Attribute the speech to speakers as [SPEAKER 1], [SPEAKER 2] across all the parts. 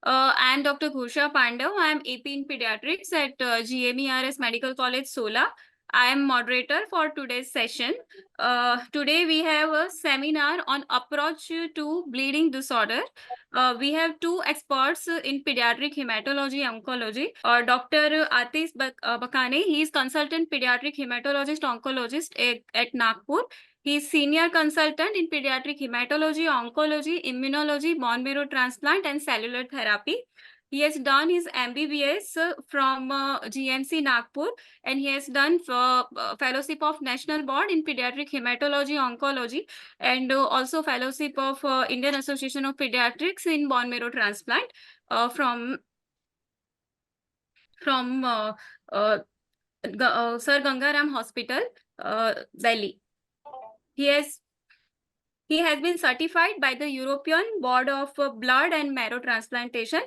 [SPEAKER 1] I am Dr. Ghosha Pandav. I am AP in Pediatrics at GMERS Medical College, Sola. I am moderator for today's session. Today we have a seminar on approach to bleeding disorder. We have two experts in pediatric hematology oncology. Dr. Atis Bakane, he is consultant pediatric hematologist oncologist at Nagpur. He is senior consultant in pediatric hematology, oncology, immunology, bone marrow transplant, and cellular therapy. He has done his MBBS from GMC Nagpur, and he has done fellowship of National Board in Pediatric Hematology Oncology, and also fellowship of Indian Association of Pediatrics in bone marrow transplant from Sir Gangaram Hospital, Delhi. He has been certified by the European Board of Blood and Marrow Transplantation.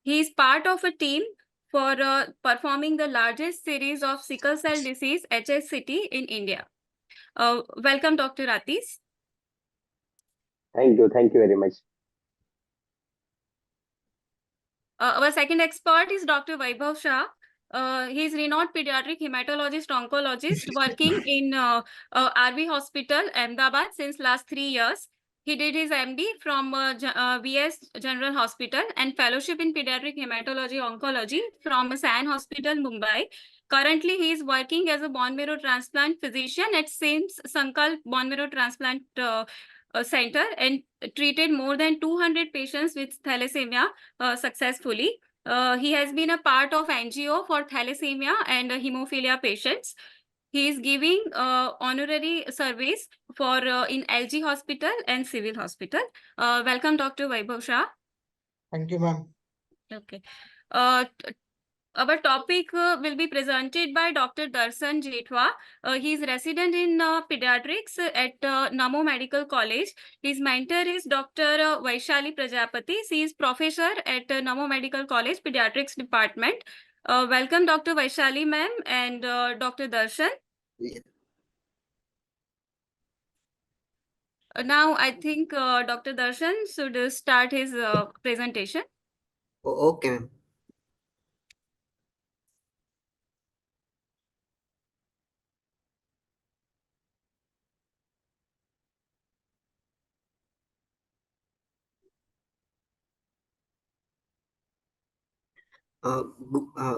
[SPEAKER 1] He is part of a team for performing the largest series of sickle cell disease HSCT in India. Welcome, Dr. Atis.
[SPEAKER 2] Thank you very much.
[SPEAKER 1] Our second expert is Dr. Vaibhav Shah. He is renowned pediatric hematologist oncologist working in RV Hospital, Ahmedabad since last 3 years. He did his MD from VS General Hospital and fellowship in pediatric hematology oncology from SAN Hospital, Mumbai. Currently, he is working as a bone marrow transplant physician at Saint Sankalp Bone Marrow Transplant Center and treated more than 200 patients with thalassemia successfully. He has been a part of NGO for thalassemia and hemophilia patients. He is giving honorary service for in LG Hospital and Civil Hospital. Welcome, Dr. Vaibhav Shah.
[SPEAKER 3] Thank you, ma'am.
[SPEAKER 1] Okay. Our topic will be presented by Dr. Darshan Jethwa. He is resident in pediatrics at Namo Medical College. His mentor is Dr. Vaishali Prajapati. She is professor at Namo Medical College Pediatrics Department. Welcome, Dr. Vaishali ma'am and Dr. Darshan. Now, I think Dr. Darshan should start his presentation.
[SPEAKER 3] Okay, ma'am.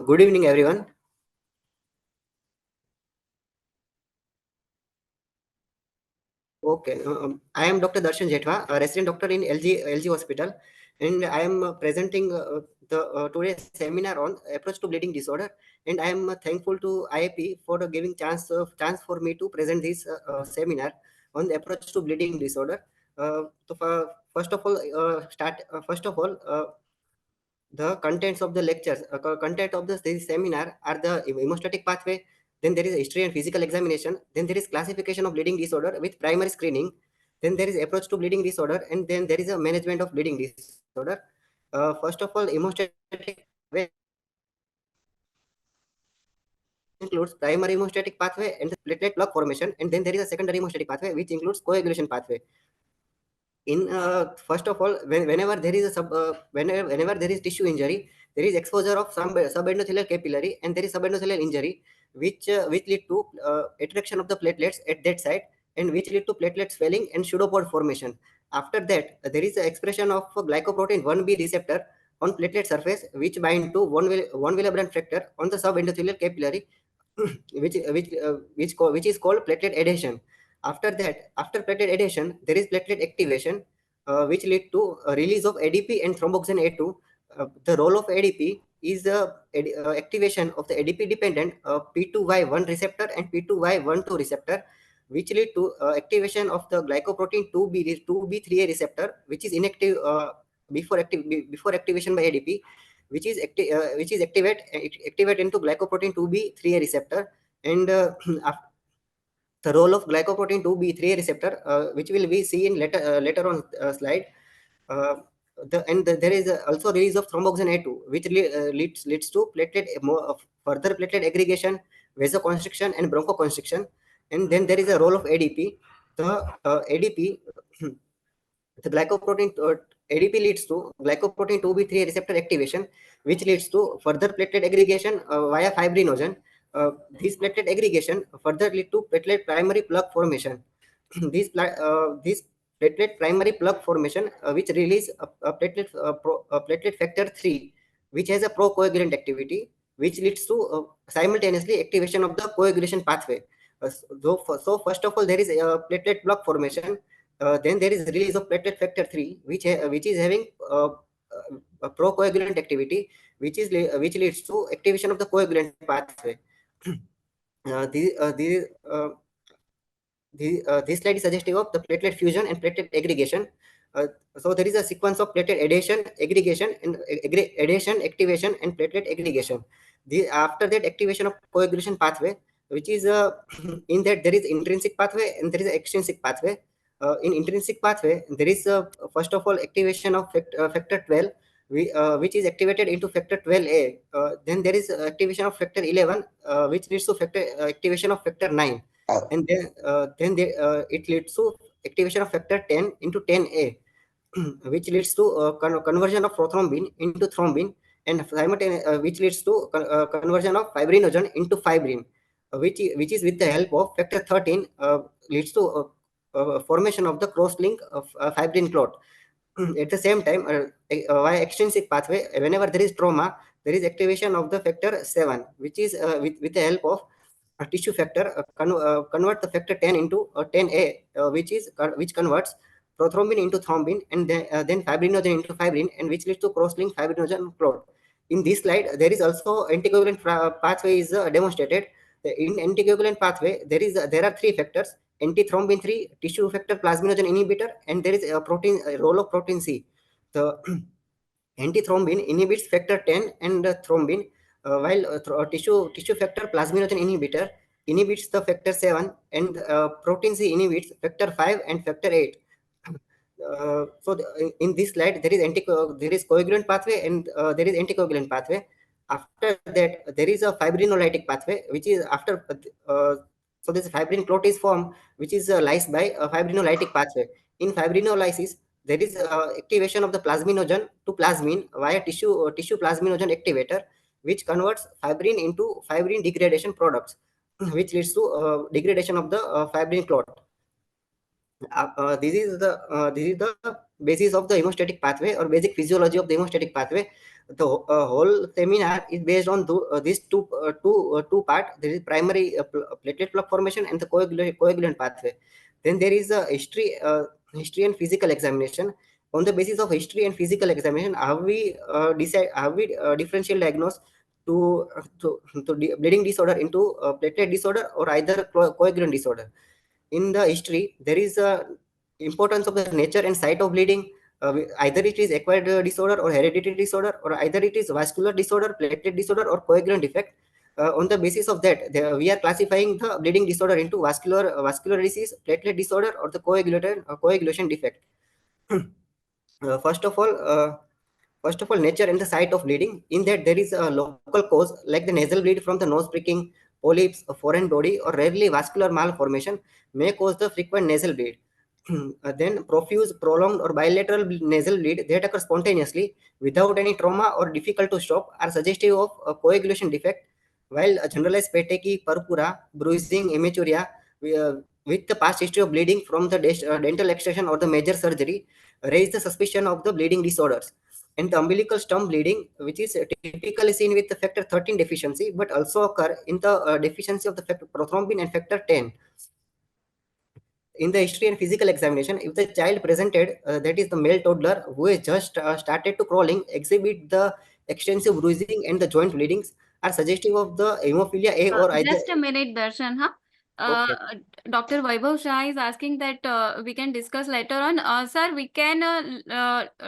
[SPEAKER 3] Good evening, everyone. Okay, I am Dr. Darshan Jethwa, a resident doctor in LG Hospital, and I am presenting the today's seminar on approach to bleeding disorder. And I am thankful to IAP for giving chance for me to present this seminar on the approach to bleeding disorder. First of all, the contents of the lectures, content of this seminar are the hemostatic pathway. Then there is history and physical examination. Then there is classification of bleeding disorder with primary screening. Then there is approach to bleeding disorder, and then there is a management of bleeding disorder. First of all, hemostatic pathway includes primary hemostatic pathway and the platelet plug formation, and then there is a secondary hemostatic pathway which includes coagulation pathway. In first of all, whenever there is whenever there is tissue injury, there is exposure of some subendothelial capillary, and there is subendothelial injury which lead to attraction of the platelets at that site, and which lead to platelet swelling and pseudopod formation. After that, there is the expression of glycoprotein 1b receptor on platelet surface, which bind to one Willebrand factor on the subendothelial capillary, which is called platelet adhesion. After that, after platelet adhesion, there is platelet activation, which lead to release of ADP and thromboxane A2. The role of ADP is the activation of the ADP-dependent P2Y1 receptor and P2Y12 receptor, which lead to activation of the glycoprotein 2B3A receptor, which is inactive before activation by ADP, which is activate into glycoprotein 2B3A receptor. And the role of glycoprotein 2B3A receptor, which will be seen later on slide. There is also release of thromboxane A2, which leads to further platelet aggregation, vasoconstriction, and bronchoconstriction. And then there is a role of ADP. The ADP, the glycoprotein ADP leads to glycoprotein 2b3 receptor activation, which leads to further platelet aggregation via fibrinogen. This platelet aggregation further lead to platelet primary plug formation. This platelet primary plug formation, which release platelet factor 3, which has a procoagulant activity, which leads to simultaneously activation of the coagulation pathway. So first of all, there is a platelet plug formation. Then there is release of platelet factor 3, which is having a procoagulant activity, which leads to activation of the coagulant pathway. uh, the, uh, the, uh, this slide is suggestive of the platelet fusion and platelet aggregation. Uh, so there is a sequence of platelet adhesion, aggregation, and adhesion, activation, and platelet aggregation. After that, activation of coagulation pathway, which is in that there is intrinsic pathway and there is extrinsic pathway. In intrinsic pathway, there is first of all activation of factor 12, which is activated into factor 12A. Then there is activation of factor 11, which leads to activation of factor 9. And it leads to activation of factor 10 into 10A, which leads to conversion of prothrombin into thrombin, and which leads to conversion of fibrinogen into fibrin, which is with the help of factor 13, leads to formation of the cross-link of fibrin clot. At the same time, via extrinsic pathway, whenever there is trauma, there is activation of the factor 7, which is with the help of a tissue factor, convert the factor 10 into 10A, which converts prothrombin into thrombin, and then fibrinogen into fibrin, and which leads to cross-link fibrinogen clot. In this slide, there is also anticoagulant pathway is demonstrated. In anticoagulant pathway, there are three factors: antithrombin 3, tissue factor plasminogen inhibitor, and there is a role of protein C. The antithrombin inhibits factor 10 and thrombin, while tissue factor plasminogen inhibitor inhibits the factor 7, and protein C inhibits factor 5 and factor 8. In this slide, there is coagulant pathway and there is anticoagulant pathway. After that, there is a fibrinolytic pathway, which is after. So this fibrin clot is formed, which is lysed by a fibrinolytic pathway. In fibrinolysis, there is activation of the plasminogen to plasmin via tissue plasminogen activator, which converts fibrin into fibrin degradation products, which leads to degradation of the fibrin clot. This is the basis of the hemostatic pathway, or basic physiology of the hemostatic pathway. The whole seminar is based on these two parts. There is primary platelet plug formation and the coagulant pathway. Then there is a history and physical examination. On the basis of history and physical examination, have we differential diagnose to bleeding disorder into platelet disorder or either coagulant disorder. In the history, there is a importance of the nature and site of bleeding. Either it is acquired disorder or hereditary disorder, or either it is vascular disorder, platelet disorder, or coagulant defect. On the basis of that, we are classifying the bleeding disorder into vascular disease, platelet disorder, or the coagulation defect. First of all, nature and the site of bleeding. In that, there is a local cause like the nasal bleed from the nose pricking, polyps, a foreign body, or rarely vascular malformation may cause the frequent nasal bleed. Then profuse, prolonged, or bilateral nasal bleed that occurs spontaneously without any trauma or difficult to stop are suggestive of a coagulation defect, while a generalized petechiae, purpura, bruising, hematuria with the past history of bleeding from the dental extraction or the major surgery raise the suspicion of the bleeding disorders. And the umbilical stump bleeding, which is typically seen with the factor 13 deficiency, but also occur in the deficiency of the factor prothrombin and factor 10. In the history and physical examination, if the child presented, that is the male toddler who has just started to crawling, exhibit the extensive bruising and the joint bleedings, are suggestive of the hemophilia A or either.
[SPEAKER 1] Just a minute, Darshan. Dr. Vaibhav Shah is asking that we can discuss later on. Sir, we can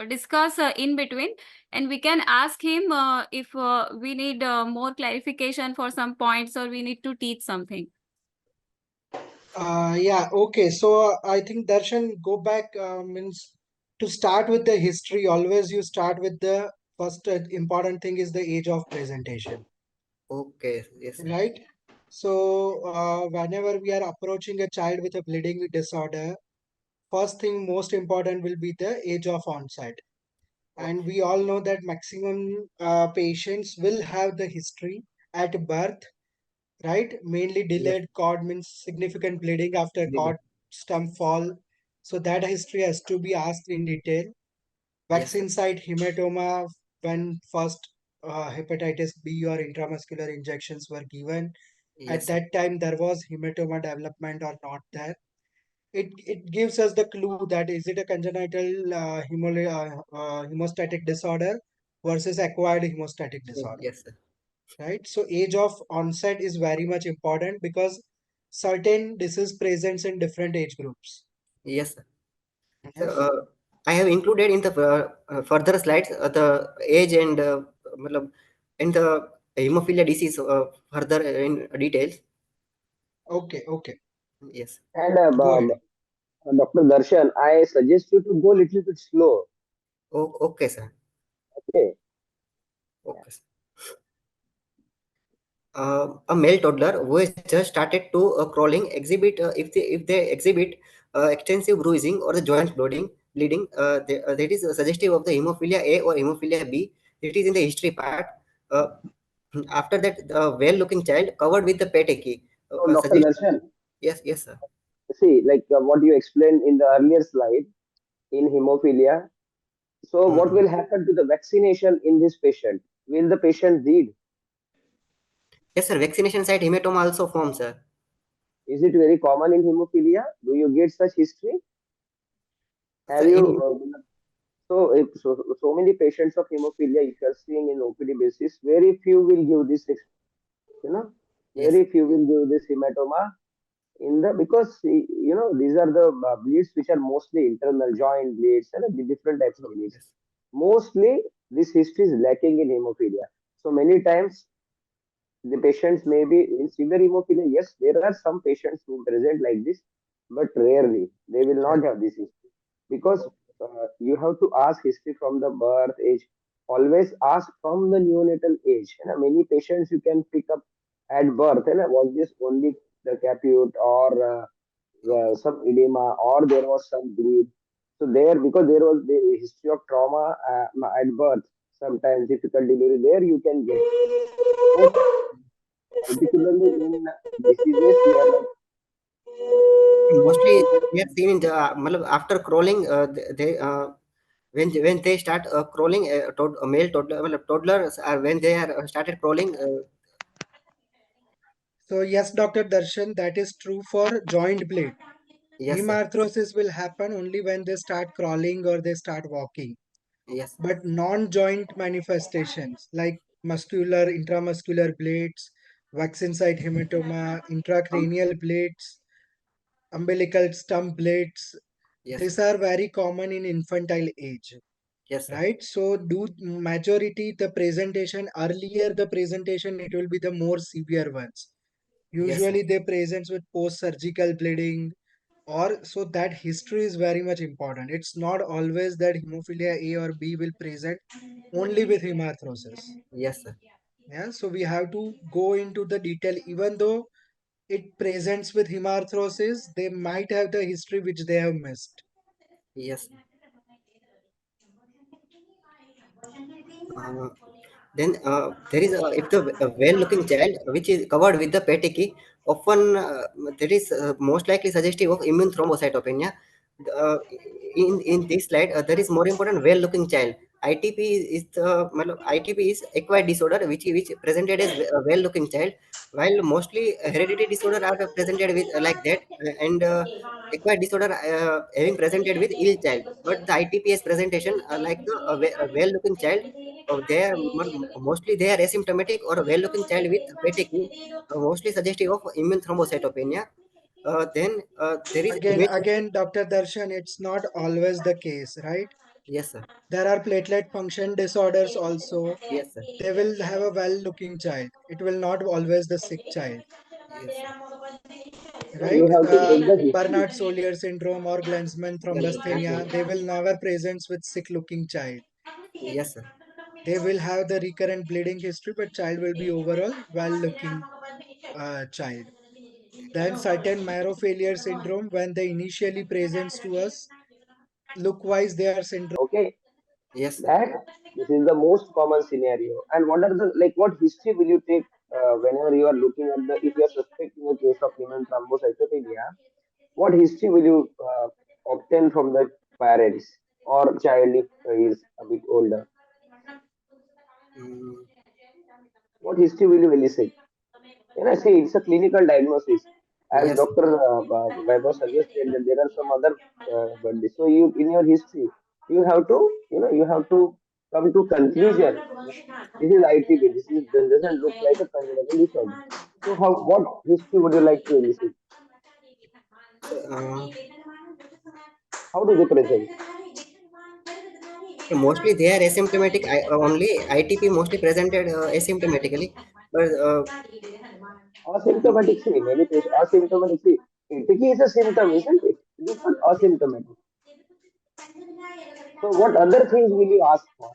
[SPEAKER 1] discuss in between, and we can ask him if we need more clarification for some points, or we need to teach something.
[SPEAKER 4] Yeah, okay. So I think Darshan, go back, means to start with the history, always you start with the first important thing is the age of presentation,
[SPEAKER 3] Okay, yes.
[SPEAKER 4] right? So whenever we are approaching a child with a bleeding disorder, first thing most important will be the age of onset. And we all know that maximum patients will have the history at birth, right? Mainly
[SPEAKER 3] Yes.
[SPEAKER 4] delayed cord means significant bleeding after
[SPEAKER 3] Bleeding.
[SPEAKER 4] cord stump fall. So that history has to be asked in detail.
[SPEAKER 3] Yes, sir.
[SPEAKER 4] Vaccine site hematoma when first hepatitis B or intramuscular injections were given. At
[SPEAKER 3] Yes, sir.
[SPEAKER 4] that time, there was hematoma development or not there. It gives us the clue that is it a congenital hemostatic disorder versus acquired hemostatic disorder,
[SPEAKER 3] Yes, sir.
[SPEAKER 4] right? So age of onset is very much important because certain disease presents in different age groups.
[SPEAKER 3] Yes, sir. So,
[SPEAKER 4] Yes.
[SPEAKER 3] I have included in the further slides the age and matlab, and the hemophilia disease further in details.
[SPEAKER 4] Okay, okay.
[SPEAKER 3] Yes.
[SPEAKER 2] And
[SPEAKER 4] Go ahead.
[SPEAKER 2] Dr. Darshan, I suggest you to go little bit slow.
[SPEAKER 3] Oh, okay, sir.
[SPEAKER 2] Okay. Yeah.
[SPEAKER 3] Okay, sir. A male toddler who has just started to crawling exhibit if they exhibit extensive bruising or the joint bleeding that is suggestive of the hemophilia A or hemophilia B. It is in the history part. Uh, After that, the well-looking child covered with the petechi.
[SPEAKER 2] So, Dr.
[SPEAKER 3] Suggest
[SPEAKER 2] Darshan,
[SPEAKER 3] Yes, yes, sir.
[SPEAKER 2] see, like what you explained in the earlier slide in hemophilia. So, what
[SPEAKER 3] Mhm.
[SPEAKER 2] will happen to the vaccination in this patient? Will the patient bleed?
[SPEAKER 3] Yes, sir. Vaccination site hematoma also forms, sir.
[SPEAKER 2] Is it very common in hemophilia? Do you get such history?
[SPEAKER 3] So
[SPEAKER 2] Have you?
[SPEAKER 3] in
[SPEAKER 2] So many patients of hemophilia, if you are seeing in OPD basis, very few will give this, you know,
[SPEAKER 3] Yes,
[SPEAKER 2] very few will give this hematoma in the because these are the bleeds which are mostly internal joint bleeds and the different types of bleeds.
[SPEAKER 3] yes,
[SPEAKER 2] Mostly, this history is lacking in hemophilia. So many times the patients may be in severe hemophilia. Yes, there are some patients who present like this, but rarely they will not
[SPEAKER 3] right.
[SPEAKER 2] have this history because you have to ask history from the birth age. Always ask from the neonatal age. Many patients you can pick up at birth. Was this only the capute or some edema or there was some bleed? So there, because there was the history of trauma at birth, sometimes difficult delivery, there you can get. Most particularly in diseases where like
[SPEAKER 3] Mostly we have seen in the matlab, after crawling, they when they start crawling, a male toddler, matlab, toddlers are when they are started crawling.
[SPEAKER 4] So yes, Dr. Darshan, that is true for joint bleed.
[SPEAKER 3] Yes, sir.
[SPEAKER 4] Hemarthrosis will happen only when they start crawling or they start walking.
[SPEAKER 3] Yes,
[SPEAKER 4] But non-joint manifestations like muscular, intramuscular bleeds, vaccine site hematoma, intracranial bleeds, umbilical stump bleeds,
[SPEAKER 3] yes,
[SPEAKER 4] these
[SPEAKER 3] sir.
[SPEAKER 4] are very common in infantile age,
[SPEAKER 3] Yes, sir.
[SPEAKER 4] right? So do majority the presentation earlier the presentation it will be the more severe ones.
[SPEAKER 3] Yes, sir.
[SPEAKER 4] Usually they presents with post-surgical bleeding or so that history is very much important. It's not always that hemophilia A or B will present only with hemarthrosis.
[SPEAKER 3] Yes, sir.
[SPEAKER 4] Yeah, so we have to go into the detail. Even though it presents with hemarthrosis, they might have the history which they have missed.
[SPEAKER 3] Yes. Uh, then there is if the a well-looking child which is covered with the petechiae, often that is most likely suggestive of immune thrombocytopenia. Uh, in this slide, there is more important well-looking child. ITP is ITP is acquired disorder which presented as a well-looking child, while mostly hereditary disorder are presented with like that, and acquired disorder having presented with ill child. But the ITPS presentation like the a well-looking child, mostly they are asymptomatic or a well-looking child with petechiae, mostly suggestive of immune thrombocytopenia. Then there is image.
[SPEAKER 4] Again, Dr. Darshan, it's not always the case, right?
[SPEAKER 3] Yes, sir.
[SPEAKER 4] There are platelet function disorders also.
[SPEAKER 3] Yes, sir.
[SPEAKER 4] They will have a well-looking child. It will not always the sick child,
[SPEAKER 3] Yes, sir.
[SPEAKER 2] so
[SPEAKER 4] right?
[SPEAKER 2] you have to take the history.
[SPEAKER 4] Bernard-Solier syndrome or Glanzmann thrombasthenia, they will never present with sick-looking child.
[SPEAKER 3] Yes, sir.
[SPEAKER 4] They will have the recurrent bleeding history, but child will be overall well-looking child. Then certain marrow failure syndrome, when they initially presents to us, look-wise they are syndrome.
[SPEAKER 2] Okay.
[SPEAKER 3] Yes, sir.
[SPEAKER 2] That this is the most common scenario. And what are the like what history will you take whenever you are looking at the if you are suspecting a case of human thrombocytopenia? What history will you obtain from the parents or child if he is a bit older?
[SPEAKER 3] Mm,
[SPEAKER 2] What history will you elicit? And I see it's a clinical diagnosis. As
[SPEAKER 3] yes.
[SPEAKER 2] Dr. Vaibhav suggested that there are some other bodies. So you in your history, you have to, you have to come to conclusion. This is ITP. This doesn't look like a congenital disorder. So how what history would you like to elicit?
[SPEAKER 3] So,
[SPEAKER 2] How do they present?
[SPEAKER 3] mostly they are asymptomatic. Only ITP mostly presented asymptomatically, but
[SPEAKER 2] Asymptomatic. See, many patients asymptomatic. See, ATP is a symptom, isn't it? It is not asymptomatic. So what other things will you ask for?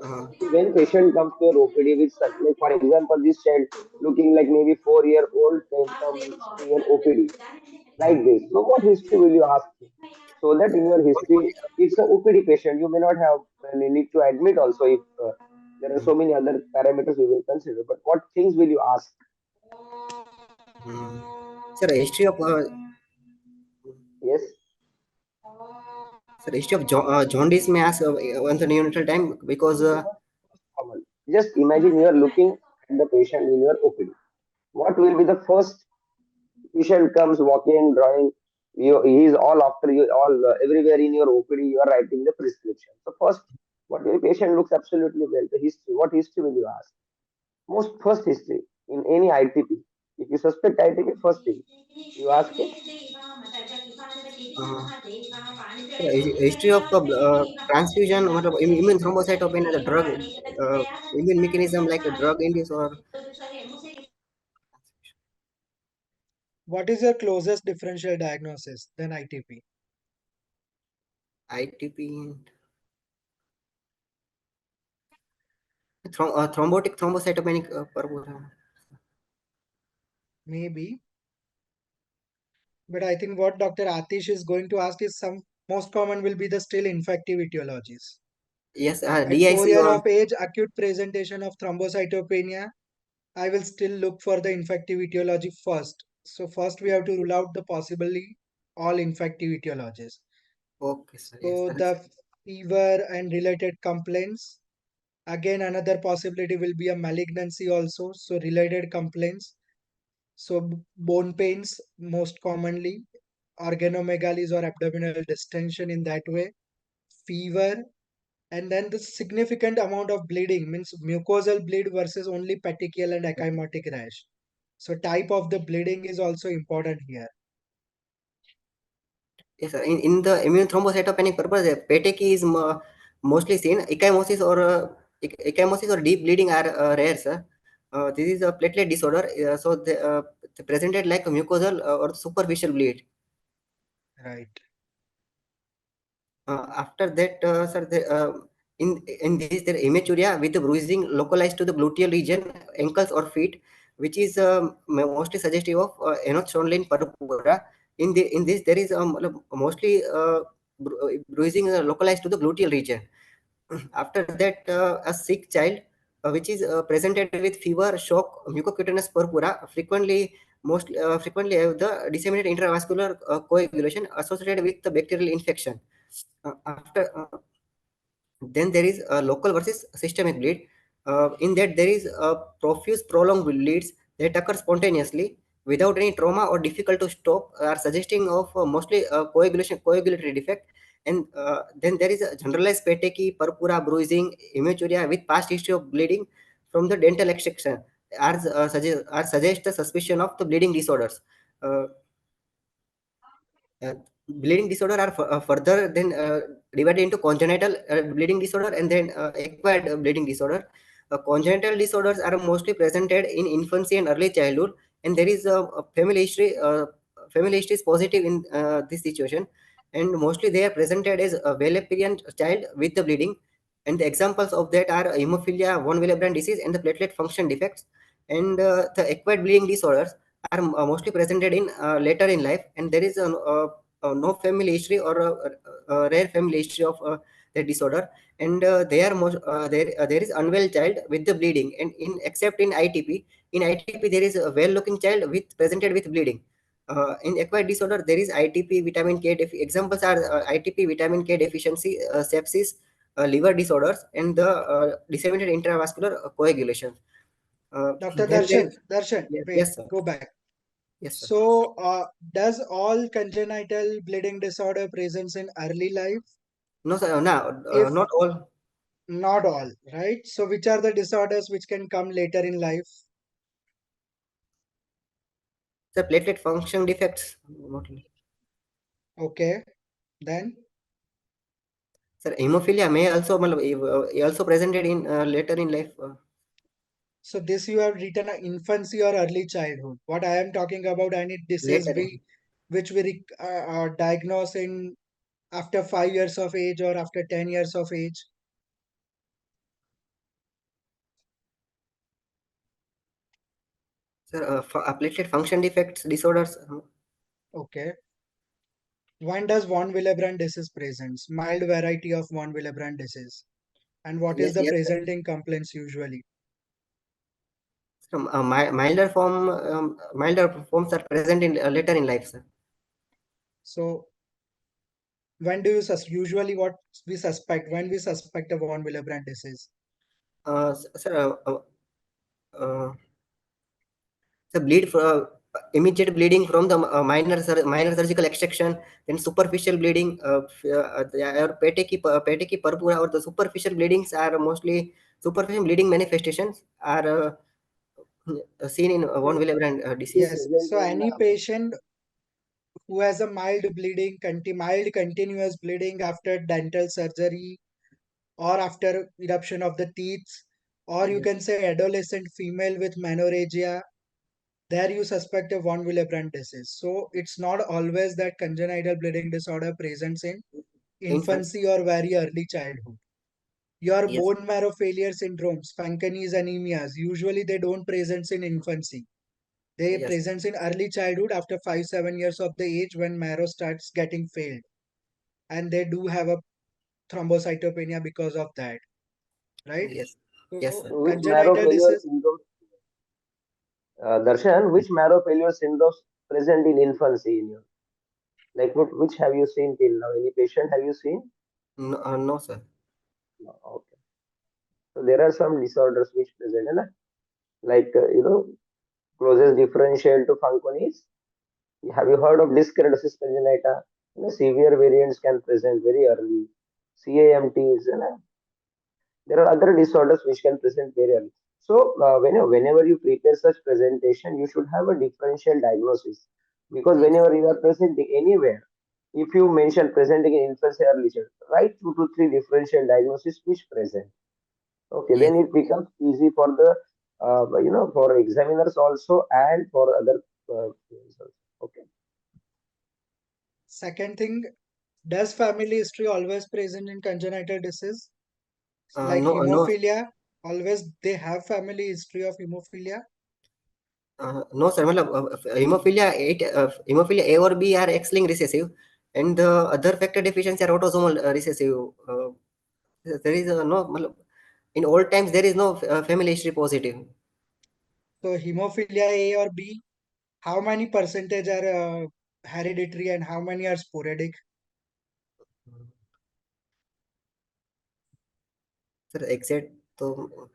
[SPEAKER 3] uh,
[SPEAKER 2] See, when patient comes to your OPD with such, like for example, this child looking like maybe 4 year old comes to your OPD like this. So what history will you ask him? So that in your history, it's a OPD patient. You may not have need to admit also if there are so many other parameters we will consider. But what things will you ask?
[SPEAKER 3] sir, history of
[SPEAKER 2] Yes.
[SPEAKER 3] jaundice may ask on the neonatal time because
[SPEAKER 2] Common. Just imagine you are looking at the patient in your OPD. What will be the first patient comes walking, drawing? He is all after you, all everywhere in your OPD. You are writing the prescription. So first, what the patient looks absolutely well. The history. What history will you ask? Most first history in any ITP. If you suspect ITP, first thing you ask him.
[SPEAKER 3] uh, history of transfusion, मतलब immune thrombocytopenia, the drug immune mechanism like a drug induced or
[SPEAKER 4] What is your closest differential diagnosis than ITP?
[SPEAKER 3] ITP, thrombotic thrombocytopenic purpura.
[SPEAKER 4] Maybe, but I think what Dr. Atish is going to ask is some most common will be the still infective etiologies.
[SPEAKER 3] Yes,
[SPEAKER 4] At 4
[SPEAKER 3] DIC
[SPEAKER 4] year
[SPEAKER 3] or
[SPEAKER 4] of age, acute presentation of thrombocytopenia, I will still look for the infective etiology first. So first we have to rule out the possibly all infective etiologies.
[SPEAKER 3] okay, sir. Yes,
[SPEAKER 4] So
[SPEAKER 3] sir.
[SPEAKER 4] the fever and related complaints. Again, another possibility will be a malignancy also. So related complaints. So bone pains most commonly, organomegalies or abdominal distension in that way, fever, and then the significant amount of bleeding means mucosal bleed versus only petechial and ecchymotic rash. So type of the bleeding is also important here.
[SPEAKER 3] Yes, sir. In the immune thrombocytopenic purpose, petechiae is mostly seen. Ecchymosis or deep bleeding are rare, sir. This is a platelet disorder, so they presented like a mucosal or superficial bleed.
[SPEAKER 4] Right.
[SPEAKER 3] After that, sir, in this there hematuria with the bruising localized to the gluteal region, ankles or feet, which is mostly suggestive of enoch-Schondlin purpura. In this there is mostly bruising localized to the gluteal region. After that, a sick child which is presented with fever, shock, mucocutaneous purpura, frequently have the disseminated intravascular coagulation associated with the bacterial infection. After then there is a local versus systemic bleed. In that there is a profuse prolonged bleeds that occur spontaneously without any trauma or difficult to stop, are suggesting of mostly coagulatory defect. And then there is a generalized petechiae, purpura, bruising, hematuria with past history of bleeding from the dental extraction are suggest the suspicion of the bleeding disorders. Uh, uh, Bleeding disorder are further then divided into congenital bleeding disorder and then acquired bleeding disorder. Congenital disorders are mostly presented in infancy and early childhood, and there is a family history. Family history is positive in this situation, and mostly they are presented as a Wallerian child with the bleeding. And the examples of that are hemophilia, von Willebrand disease, and the platelet function defects. And the acquired bleeding disorders are mostly presented in later in life, and there is no family history or rare family history of that disorder, and there is unwell child with the bleeding, and except in ITP there is a well-looking child with presented with bleeding. In acquired disorder, there is ITP vitamin K. Examples are ITP vitamin K deficiency, sepsis, liver disorders, and the disseminated intravascular coagulation.
[SPEAKER 4] Dr.
[SPEAKER 3] Then there is,
[SPEAKER 4] Darshan, wait,
[SPEAKER 3] yes, sir.
[SPEAKER 4] go back.
[SPEAKER 3] Yes, sir.
[SPEAKER 4] So, does all congenital bleeding disorder presents in early life?
[SPEAKER 3] No, sir. No,
[SPEAKER 4] If
[SPEAKER 3] not all.
[SPEAKER 4] not all, right? So, which are the disorders which can come later in life?
[SPEAKER 3] The platelet function defects.
[SPEAKER 4] Okay, then.
[SPEAKER 3] Sir, hemophilia may also also presented in later in life.
[SPEAKER 4] So this you have written infancy or early childhood. What I am talking about, any disease
[SPEAKER 3] Later.
[SPEAKER 4] which we diagnose in after 5 years of age or after 10 years of age.
[SPEAKER 3] Sir, platelet function defects disorders.
[SPEAKER 4] Okay. When does von Willebrand disease presents? Mild variety of von Willebrand disease. And what is
[SPEAKER 3] Yes,
[SPEAKER 4] the
[SPEAKER 3] yes, sir.
[SPEAKER 4] presenting complaints usually?
[SPEAKER 3] Some milder forms are present in later in life, sir.
[SPEAKER 4] So when do you usually what we suspect when we suspect a von Willebrand disease?
[SPEAKER 3] Sir, uh, the bleed for immediate bleeding from the minor surgical extraction, then superficial bleeding, or petechiae purpura, or the superficial bleedings are mostly superficial bleeding manifestations are seen in von Willebrand
[SPEAKER 2] It
[SPEAKER 3] disease.
[SPEAKER 4] Yes.
[SPEAKER 2] present
[SPEAKER 4] So
[SPEAKER 2] in
[SPEAKER 4] any patient who has a mild bleeding, mild continuous bleeding after dental surgery or after eruption of the teeth, or you
[SPEAKER 3] Yes,
[SPEAKER 4] can say adolescent female with menorrhagia, there you suspect a von Willebrand disease. So it's not always that congenital bleeding disorder presents in
[SPEAKER 3] infants.
[SPEAKER 4] infancy or very early childhood. Your
[SPEAKER 3] Yes,
[SPEAKER 4] bone marrow failure syndromes, Fanconi's anemias, usually they don't present in infancy. They
[SPEAKER 3] yes,
[SPEAKER 4] present in early childhood after 5-7 years of the age when marrow starts getting failed. And they do have a thrombocytopenia because of that, right?
[SPEAKER 3] yes, yes,
[SPEAKER 4] So
[SPEAKER 3] sir.
[SPEAKER 2] which marrow
[SPEAKER 4] congenital
[SPEAKER 2] failure
[SPEAKER 4] disease.
[SPEAKER 2] syndrome, Darshan, which marrow failure syndromes present in infancy in you? Like which have you seen till now? Any patient have you seen?
[SPEAKER 3] No, no, sir.
[SPEAKER 2] No. Okay. So there are some disorders which present, है ना? Like closest differential to Fanconi's. Have you heard of disc keratosis congenita? Severe variants can present very early. CAMTs, there are other disorders which can present very early. So whenever you prepare such presentation, you should have a differential diagnosis, because
[SPEAKER 3] Yes,
[SPEAKER 2] whenever you are presenting anywhere, if you mention presenting in infancy early child, write 2 to 3 differential diagnosis which present. Okay,
[SPEAKER 3] yes,
[SPEAKER 2] then it becomes easy for the for examiners also and for other things also. Okay.
[SPEAKER 4] Second thing, does family history always present in congenital disease? Like
[SPEAKER 3] no, no.
[SPEAKER 4] hemophilia, always they have family history of hemophilia.
[SPEAKER 3] No, sir. Hemophilia A or B are X-linked recessive, and the other factor deficiency are autosomal recessive. There is no, in old times there is no family history positive.
[SPEAKER 4] So hemophilia A or B, how many percentage are hereditary and how many are sporadic?
[SPEAKER 3] Sir, exact. So,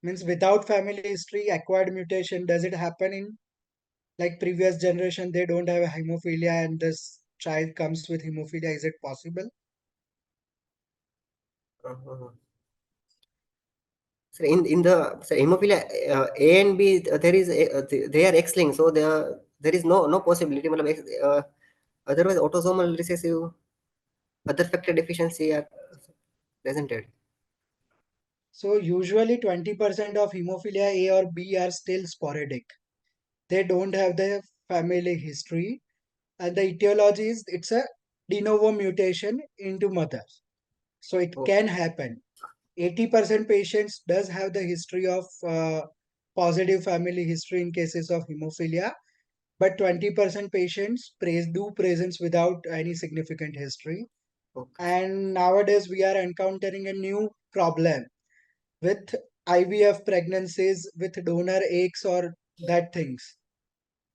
[SPEAKER 4] Means without family history, acquired mutation, does it happen in like previous generation? They don't have a hemophilia and this child comes with hemophilia. Is it possible?
[SPEAKER 3] uh, sir, in the sir, hemophilia A and B, there is they are X-linked, so there is no possibility. Otherwise, autosomal recessive, other factor deficiency are presented.
[SPEAKER 4] So usually 20% of hemophilia A or B are still sporadic. They don't have the family history. And the etiology is it's a de novo mutation into mother. So it
[SPEAKER 3] Oh,
[SPEAKER 4] can happen. 80% patients does have the history of positive family history in cases of hemophilia. but 20% patients do presents without any significant history.
[SPEAKER 3] Okay.
[SPEAKER 4] And nowadays we are encountering a new problem with IVF pregnancies with donor eggs or that things.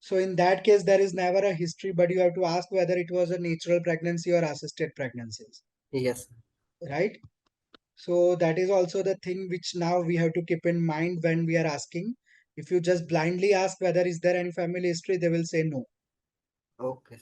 [SPEAKER 4] So in that case, there is never a history, but you have to ask whether it was a natural pregnancy or assisted pregnancies,
[SPEAKER 3] Yes.
[SPEAKER 4] right? So that is also the thing which now we have to keep in mind when we are asking. If you just blindly ask whether is there any family history, they will say no.
[SPEAKER 3] Okay.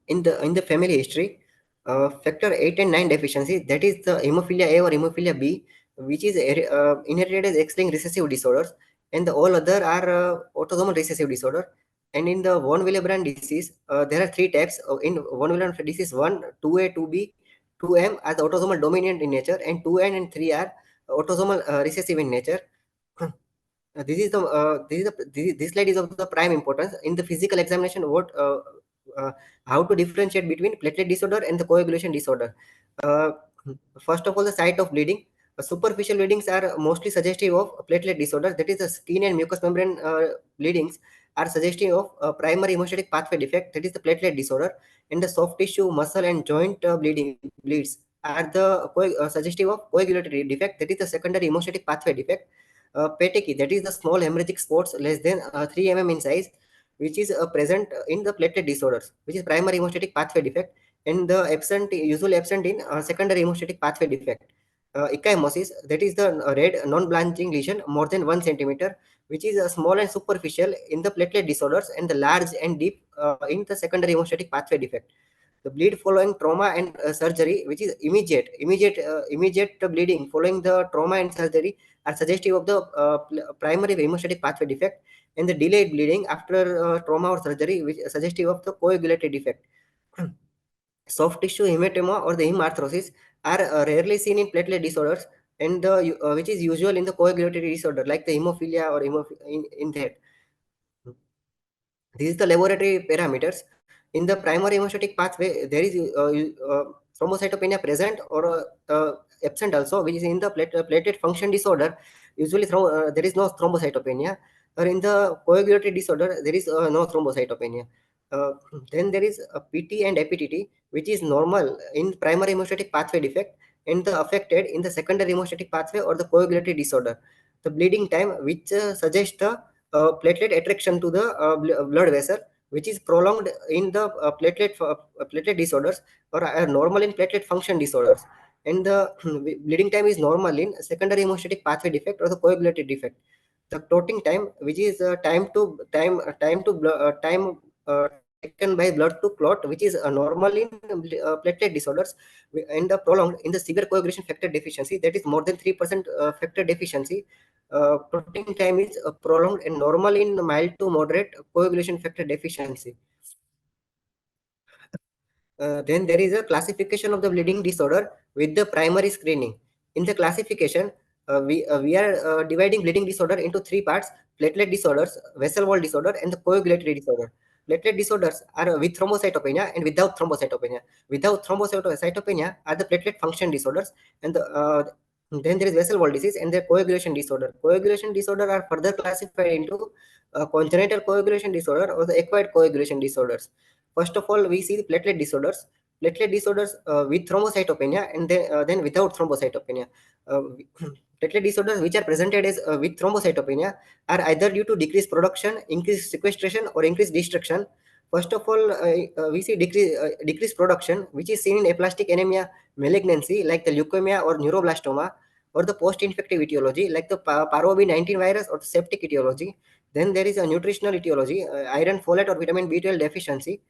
[SPEAKER 3] In the family history, factor 8 and 9 deficiency, that is the hemophilia A or hemophilia B, which is inherited as X-linked recessive disorders, and the all other are autosomal recessive disorder. And in the von Willebrand disease, there are three types. In von Willebrand disease, 1, 2A, 2B, 2M are the autosomal dominant in nature, and 2N and 3 are autosomal recessive in nature. This slide is of the prime importance in the physical examination. Uh, how to differentiate between platelet disorder and the coagulation disorder. Uh, First of all, the site of bleeding. Superficial bleedings are mostly suggestive of platelet disorder. That is, the skin and mucous membrane bleedings are suggestive of primary hemostatic pathway defect. That is the platelet disorder. And the soft tissue, muscle, and joint bleeds are the suggestive of coagulatory defect. That is the secondary hemostatic pathway defect. Petechiae, that is the small hemorrhagic spots less than 3 mm in size, which is present in the platelet disorders, which is primary hemostatic pathway defect, and the usually absent in secondary hemostatic pathway defect. Ecchymosis, that is the red non-blanching lesion more than 1 centimeter, which is small and superficial in the platelet disorders and the large and deep in the secondary hemostatic pathway defect. The bleed following trauma and surgery, which is immediate bleeding following the trauma and surgery, are suggestive of the primary hemostatic pathway defect, and the delayed bleeding after trauma or surgery, which is suggestive of the coagulatory defect. Soft tissue hematoma or the hemarthrosis are rarely seen in platelet disorders, and which is usual in the coagulatory disorder like the hemophilia or in that. These are the laboratory parameters. In the primary hemostatic pathway, there is thrombocytopenia present or absent also, which is in the platelet function disorder. Usually, there is no thrombocytopenia. Or in the coagulatory disorder, there is no thrombocytopenia. Uh, then there is a PT and APTT, which is normal in primary hemostatic pathway defect and the affected in the secondary hemostatic pathway or the coagulatory disorder. The bleeding time, which suggests the platelet attraction to the blood vessel, which is prolonged in the platelet disorders or are normal in platelet function disorders, and the bleeding time is normal in secondary hemostatic pathway defect or the coagulatory defect. The clotting time, which is time taken by blood to clot, which is normal in platelet disorders and prolonged in the severe coagulation factor deficiency, that is more than 3% factor deficiency. Clotting time is prolonged and normal in mild to moderate coagulation factor deficiency. Then there is a classification of the bleeding disorder with the primary screening. In the classification, we are dividing bleeding disorder into three parts: platelet disorders, vessel wall disorder, and the coagulatory disorder. Platelet disorders are with thrombocytopenia and without thrombocytopenia. Without thrombocytopenia are the platelet function disorders, and then there is vessel wall disease and the coagulation disorder. Coagulation disorder are further classified into congenital coagulation disorder or the acquired coagulation disorders. First of all, we see the platelet disorders. Platelet disorders with thrombocytopenia and then without thrombocytopenia. Platelet disorders which are presented as with thrombocytopenia are either due to decreased production, increased sequestration, or increased destruction. First of all, we see decreased production, which is seen in aplastic anemia malignancy like the leukemia or neuroblastoma, or the post-infective etiology like the parvovirus virus or the septic etiology. Then there is a nutritional etiology, iron, folate, or vitamin B12 deficiency.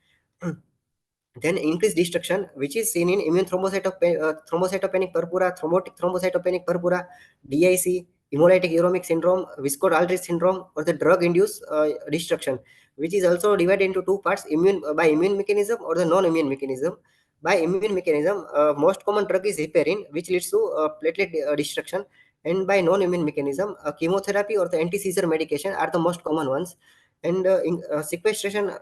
[SPEAKER 3] Then increased destruction, which is seen in immune thrombocytopenic purpura, thrombotic thrombocytopenic purpura, DIC, hemolytic uremic syndrome, Viscod-Aldrich syndrome, or the drug-induced destruction, which is also divided into two parts: by immune mechanism or the non-immune mechanism. By immune mechanism, most common drug is heparin, which leads to platelet destruction, and by non-immune mechanism, chemotherapy or the anti-seizure medication are the most common ones. And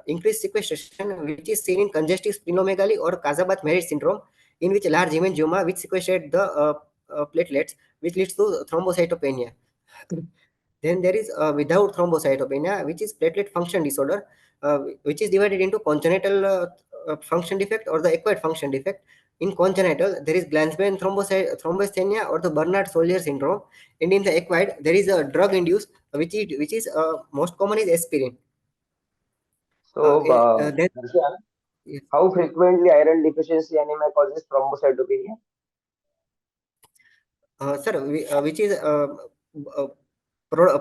[SPEAKER 3] increased sequestration, which is seen in congestive splenomegaly or Kazabat-Merit syndrome, in which large hemangioma which sequestrate the platelets, which leads to thrombocytopenia. Then there is without thrombocytopenia, which is platelet function disorder, which is divided into congenital function defect or the acquired function defect. In congenital, there is Glanzmann thrombocythemia or the Bernard-Sollier syndrome, and in the acquired, there is a drug-induced, which is most common is aspirin.
[SPEAKER 2] So,
[SPEAKER 3] Then,
[SPEAKER 2] Darshan,
[SPEAKER 3] yes.
[SPEAKER 2] how frequently iron deficiency anemia causes thrombocytopenia?
[SPEAKER 3] Sir, which is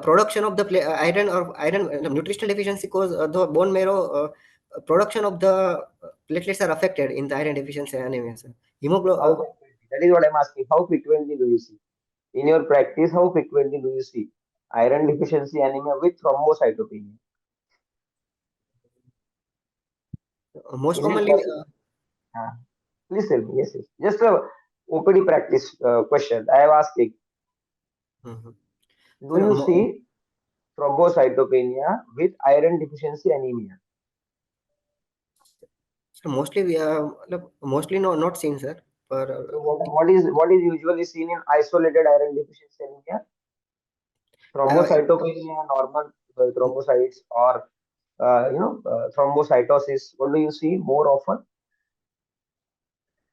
[SPEAKER 3] production of the iron or iron nutritional deficiency cause the bone marrow production of the platelets are affected in the iron deficiency anemia, sir.
[SPEAKER 2] How frequently? That is what I'm asking. How frequently do you see? In your practice, how frequently do you see iron deficiency anemia with thrombocytopenia?
[SPEAKER 3] Most
[SPEAKER 2] Is it
[SPEAKER 3] commonly,
[SPEAKER 2] possible? Please tell me. Yes, yes. Just a OPD practice question. I have asked it.
[SPEAKER 3] mhm.
[SPEAKER 2] Do
[SPEAKER 3] Sir,
[SPEAKER 2] you see thrombocytopenia with iron deficiency anemia?
[SPEAKER 3] sir, mostly we mostly no, not seen, sir. But
[SPEAKER 2] So what is usually seen in isolated iron deficiency anemia? Thrombocytopenia, normal thrombocytes, or thrombocytosis. What do you see more often?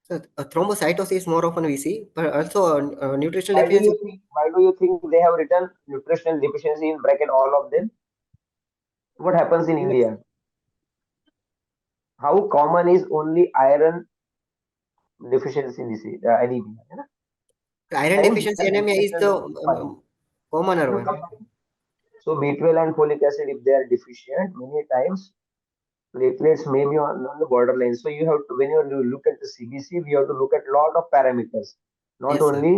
[SPEAKER 3] sir, thrombocytosis more often we see, but also nutritional
[SPEAKER 2] Why do
[SPEAKER 3] deficiency.
[SPEAKER 2] you think? Why do you think they have written nutritional deficiency in bracket all of them? What happens in India? How common is only iron deficiency disease, anemia? है ना?
[SPEAKER 3] Iron
[SPEAKER 2] Times
[SPEAKER 3] deficiency
[SPEAKER 2] their
[SPEAKER 3] anemia is
[SPEAKER 2] nutritional
[SPEAKER 3] the
[SPEAKER 2] is fine.
[SPEAKER 3] commoner
[SPEAKER 2] You know,
[SPEAKER 3] one.
[SPEAKER 2] combine. So B12 and folic acid, if they are deficient, many times platelets may be on the borderline. So you have to, when you look at the CBC, we have to look at lot of parameters, not
[SPEAKER 3] Yes, sir.
[SPEAKER 2] only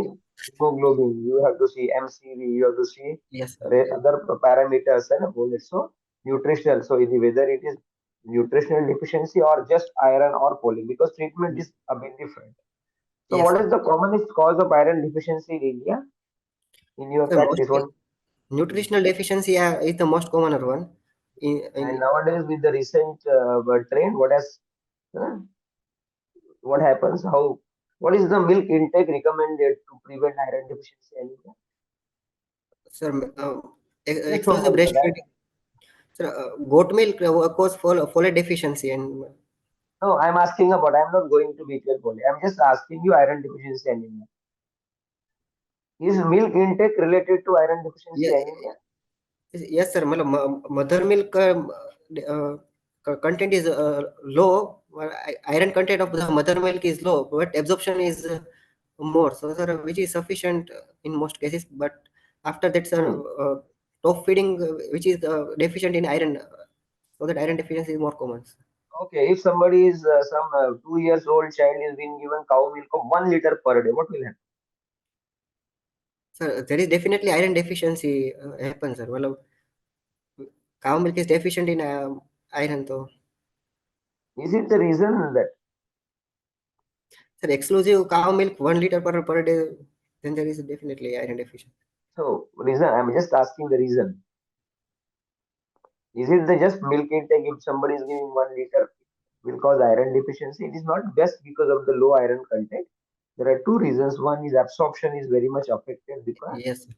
[SPEAKER 2] hemoglobin. You have to see MCV, you have to see
[SPEAKER 3] Yes, sir.
[SPEAKER 2] other parameters and whole. So nutritional. So whether it is nutritional deficiency or just iron or folic, because treatment is a bit different. So
[SPEAKER 3] Yes,
[SPEAKER 2] what
[SPEAKER 3] sir.
[SPEAKER 2] is the commonest cause of iron deficiency in India in your
[SPEAKER 3] Sir,
[SPEAKER 2] practice? What?
[SPEAKER 3] nutritional deficiency is the most commoner one.
[SPEAKER 2] And nowadays with the recent trend, uh, what happens? What is the milk intake recommended to prevent iron deficiency anemia?
[SPEAKER 3] sir,
[SPEAKER 2] Just for
[SPEAKER 3] exclusive
[SPEAKER 2] milk, right?
[SPEAKER 3] breastfeeding. Sir, goat milk cause folate deficiency and
[SPEAKER 2] No, I'm asking about. I'm not going to detail poly. I'm just asking you iron deficiency anemia. Is milk intake related to iron deficiency
[SPEAKER 3] yeah,
[SPEAKER 2] anemia?
[SPEAKER 3] yes, sir. Mother milk content is low. Iron content of the mother milk is low, but absorption is more. So, sir, which is sufficient in most cases. But after that, sir,
[SPEAKER 2] Hmm.
[SPEAKER 3] top feeding, which is deficient in iron, so that iron deficiency is more common.
[SPEAKER 2] Okay, if somebody is some 2 years old child is being given cow milk of 1 liter per day, what will happen?
[SPEAKER 3] Sir, there is definitely iron deficiency happens, sir. Well, cow milk is deficient in iron, though.
[SPEAKER 2] Is it the reason that?
[SPEAKER 3] Sir, exclusive cow milk 1 liter per day, then there is definitely iron deficiency.
[SPEAKER 2] So reason I'm just asking the reason. Is it the just milk intake? If somebody is giving 1 liter, will cause iron deficiency. It is not just because of the low iron content. There are two reasons. One is absorption is very much affected because
[SPEAKER 3] Yes, sir.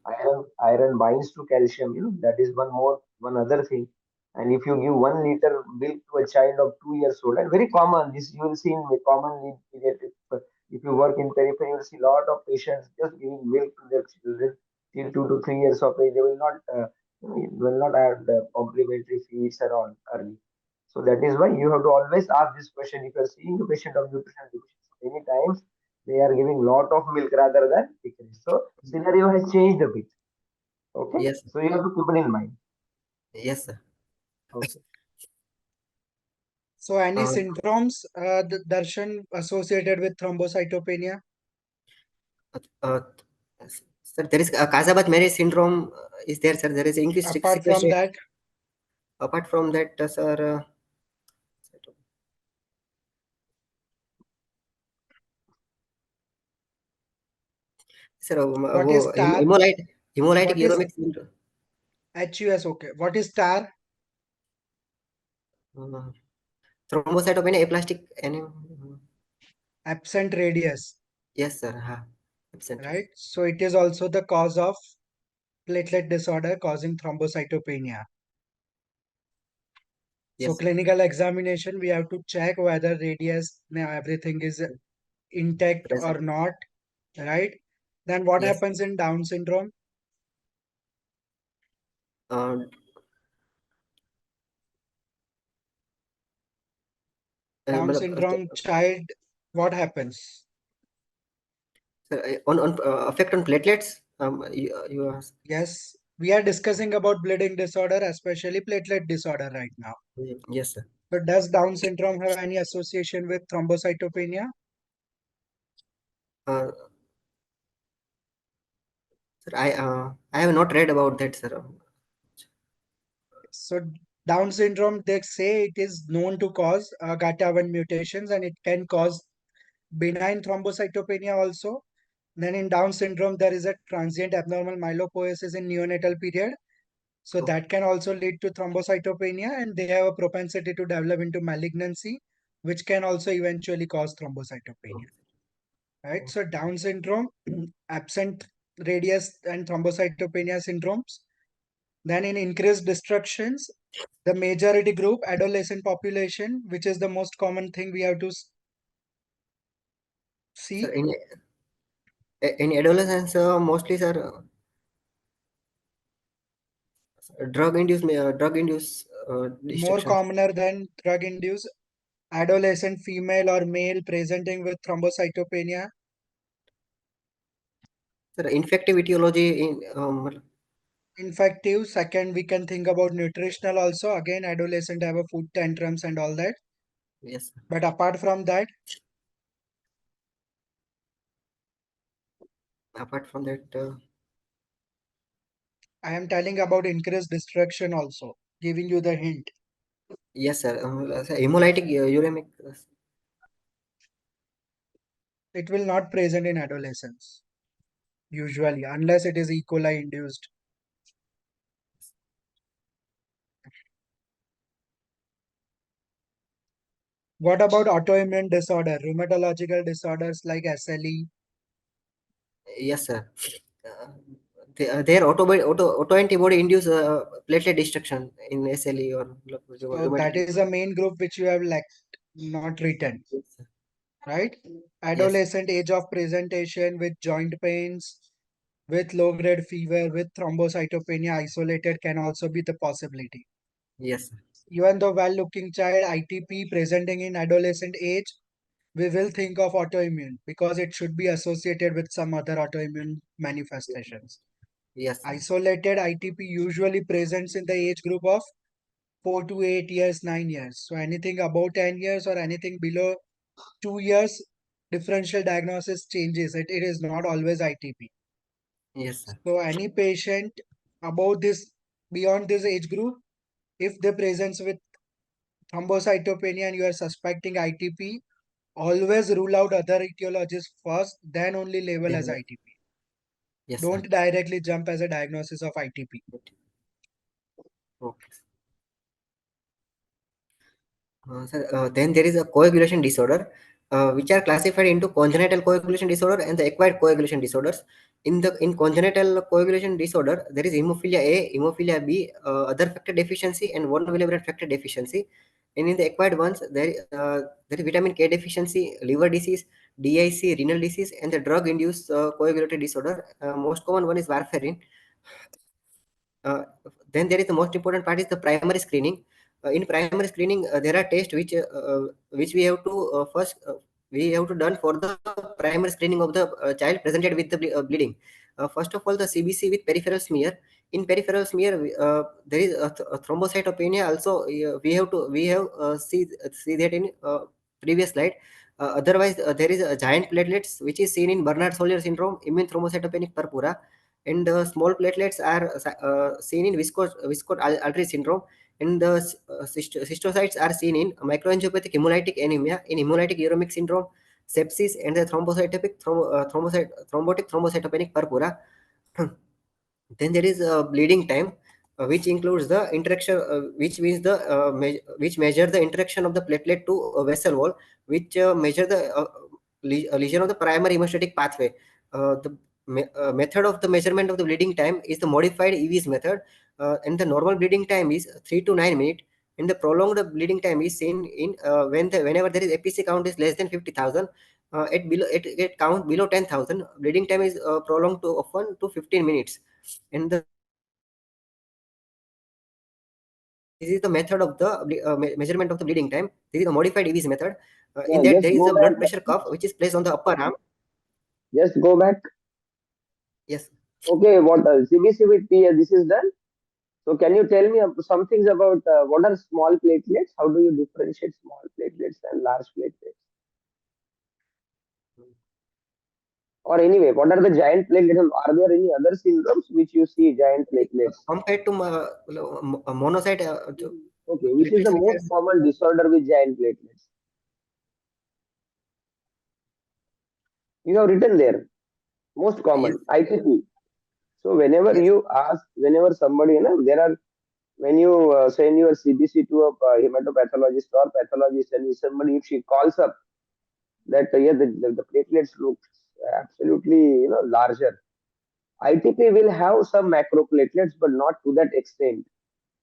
[SPEAKER 2] iron binds to calcium. That is one other thing. And if you give 1 liter milk to a child of 2 years old, and very common, this you will see in commonly pediatric. If you work in periphery, you will see a lot of patients just giving milk to their children till 2 to 3 years of age. They will not add the complementary feeds and all early. So that is why you have to always ask this question if you are seeing a patient of nutrition deficiency. Many times they are giving lot of milk rather than decrease. So scenario has changed a bit. Okay,
[SPEAKER 3] Yes, sir.
[SPEAKER 2] so you have to keep it in mind.
[SPEAKER 3] Yes, sir.
[SPEAKER 2] Okay.
[SPEAKER 4] So any
[SPEAKER 3] Uh,
[SPEAKER 4] syndromes, Darshan, associated with thrombocytopenia?
[SPEAKER 3] uh, sir, there is Kazabat-Mary syndrome. Is there, sir? There is increased
[SPEAKER 4] Apart from
[SPEAKER 3] sequestration.
[SPEAKER 4] that,
[SPEAKER 3] Apart from that, sir, sir,
[SPEAKER 4] what is TAR?
[SPEAKER 3] hemolytic
[SPEAKER 4] What is
[SPEAKER 3] uremic syndrome.
[SPEAKER 4] HUS? Okay. What is TAR?
[SPEAKER 3] Uh, thrombocytopenia aplastic anemia.
[SPEAKER 4] Absent radius,
[SPEAKER 3] Yes, sir. Absent.
[SPEAKER 4] right? So it is also the cause of platelet disorder causing thrombocytopenia. So
[SPEAKER 3] Yes.
[SPEAKER 4] clinical examination, we have to check whether radius, everything is intact or
[SPEAKER 3] Present.
[SPEAKER 4] not, right? Then what
[SPEAKER 3] Yes.
[SPEAKER 4] happens in Down syndrome?
[SPEAKER 3] Uh,
[SPEAKER 4] Down
[SPEAKER 3] matlab,
[SPEAKER 4] syndrome child, what happens?
[SPEAKER 3] sir, on effect on platelets. You asked.
[SPEAKER 4] Yes, we are discussing about bleeding disorder, especially platelet disorder right now.
[SPEAKER 3] Yes, sir.
[SPEAKER 4] So does Down syndrome have any association with thrombocytopenia?
[SPEAKER 3] Uh, Sir, I have not read about that, sir.
[SPEAKER 4] So Down syndrome, they say it is known to cause GATA1 mutations and it can cause benign thrombocytopenia also. Then in Down syndrome, there is a transient abnormal myelopoiesis in neonatal period. So
[SPEAKER 3] Okay.
[SPEAKER 4] that can also lead to thrombocytopenia and they have a propensity to develop into malignancy, which can also eventually cause thrombocytopenia. Right? So Down syndrome, absent radius and thrombocytopenia syndromes. Then in increased destructions, the majority group, adolescent population, which is the most common thing we have to
[SPEAKER 3] Sir,
[SPEAKER 4] see.
[SPEAKER 3] in adolescence, mostly, sir, drug induced
[SPEAKER 4] More
[SPEAKER 3] destructions.
[SPEAKER 4] commoner than drug induced adolescent female or male presenting with thrombocytopenia.
[SPEAKER 3] Sir, infective etiology in
[SPEAKER 4] Infective, second, we can think about nutritional also. Again, adolescent have a food tantrums and all that.
[SPEAKER 3] yes, sir.
[SPEAKER 4] But apart from that,
[SPEAKER 3] Apart from that,
[SPEAKER 4] I am telling about increased destruction also, giving you the hint.
[SPEAKER 3] yes, sir. Sir, hemolytic uremic.
[SPEAKER 4] It will not present in adolescence, usually, unless it is E. coli induced. What about autoimmune disorder, rheumatological disorders like SLE?
[SPEAKER 3] Yes, sir. Their autoantibody induce platelet destruction in SLE or
[SPEAKER 4] So that
[SPEAKER 3] rheumatic.
[SPEAKER 4] is the main group which you have not written,
[SPEAKER 3] Yes, sir.
[SPEAKER 4] right?
[SPEAKER 3] Yes,
[SPEAKER 4] Adolescent age of presentation with joint pains, with low grade fever, with thrombocytopenia isolated can also be the possibility.
[SPEAKER 3] yes, sir.
[SPEAKER 4] Even though well looking child, ITP presenting in adolescent age, we will think of autoimmune because it should be associated with some other autoimmune manifestations.
[SPEAKER 3] Yes, sir.
[SPEAKER 4] Isolated ITP usually presents in the age group of 4 to 8 years, 9 years. So anything above 10 years or anything below 2 years, differential diagnosis changes. It is not always ITP.
[SPEAKER 3] Yes, sir.
[SPEAKER 4] So any patient above this, beyond this age group, if they presents with thrombocytopenia and you are suspecting ITP, always rule out other etiologies first, then only label as
[SPEAKER 3] Then,
[SPEAKER 4] ITP.
[SPEAKER 3] yes, sir.
[SPEAKER 4] Don't directly jump as a diagnosis of ITP.
[SPEAKER 3] Okay. Sir, then there is a coagulation disorder, which are classified into congenital coagulation disorder and the acquired coagulation disorders. In congenital coagulation disorder, there is hemophilia A, hemophilia B, other factor deficiency, and one valent factor deficiency. And in the acquired ones, there is vitamin K deficiency, liver disease, DIC, renal disease, and the drug-induced coagulated disorder. Most common one is warfarin. Uh, then there is the most important part is the primary screening. In primary screening, there are tests which we have to first we have to done for the primary screening of the child presented with the bleeding. First of all, the CBC with peripheral smear. In peripheral smear, there is a thrombocytopenia. Also, we have see that in previous slide. Otherwise, there is a giant platelets which is seen in Bernard-Solier syndrome, immune thrombocytopenic purpura, and small platelets are seen in Viscott-Aldrich syndrome, and the cystocytes are seen in microangiopathic hemolytic anemia, in hemolytic uremic syndrome, sepsis, and the thrombotic thrombocytopenic purpura. Then there is a bleeding time, which includes the interaction, which means which measure the interaction of the platelet to a vessel wall, which measure the lesion of the primary hemostatic pathway. The method of the measurement of the bleeding time is the modified EVS method, and the normal bleeding time is 3 to 9 minutes, and the prolonged bleeding time is seen in whenever there is APC count is less than 50,000. It count below 10,000. Bleeding time is prolonged to often to 15 minutes, and this is the method of the measurement of the bleeding time. This is the modified EVS method. In
[SPEAKER 2] Yeah,
[SPEAKER 3] that,
[SPEAKER 2] just
[SPEAKER 3] there is
[SPEAKER 2] go
[SPEAKER 3] a
[SPEAKER 2] back.
[SPEAKER 3] blood pressure cuff which is placed on the upper arm.
[SPEAKER 2] Just go back.
[SPEAKER 3] Yes.
[SPEAKER 2] Okay, what CBC with PS, this is done. So can you tell me some things about what are small platelets? How do you differentiate small platelets and large platelets? Or anyway, what are the giant platelets? Are there any other syndromes which you see giant platelets?
[SPEAKER 3] Compared to monocyte,
[SPEAKER 2] Okay, which is the
[SPEAKER 3] platelets
[SPEAKER 2] most
[SPEAKER 3] has,
[SPEAKER 2] common disorder with giant platelets? You have written there, most
[SPEAKER 3] yes,
[SPEAKER 2] common, ITP. So whenever
[SPEAKER 3] yes,
[SPEAKER 2] you ask, whenever somebody, there are, when you send your CBC to a hematopathologist or pathologist, and if somebody, if she calls up that yeah, the platelets look absolutely, larger. ITP will have some macroplatelets, but not to that extent.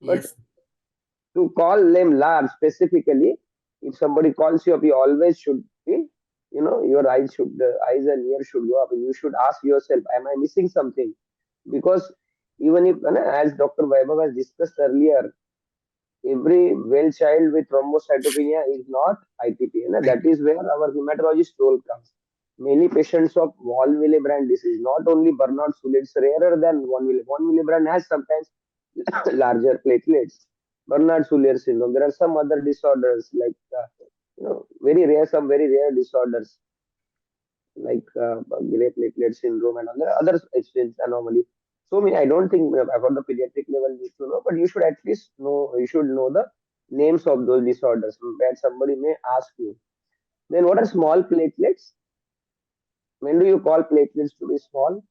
[SPEAKER 2] But
[SPEAKER 3] yes,
[SPEAKER 2] to call them large specifically, if somebody calls you up, you always should be, your eyes and ears should go up, and you should ask yourself, am I missing something? Because even if, as Dr. Vaibhav has discussed earlier, every well child with thrombocytopenia is not ITP.
[SPEAKER 3] I,
[SPEAKER 2] That is where our hematologist role comes. Many patients of von Willebrand disease, not only Bernard-Soulier, it's rarer than von Willebrand. Von Willebrand has sometimes larger platelets. Bernard-Soulier syndrome. There are some other disorders like, very rare, some very rare disorders like gray platelet syndrome and other extent anomaly. So many, I don't think about the pediatric level need to know, but you should at least know, you should know the names of those disorders that somebody may ask you. Then what are small platelets? When do you call platelets to be small?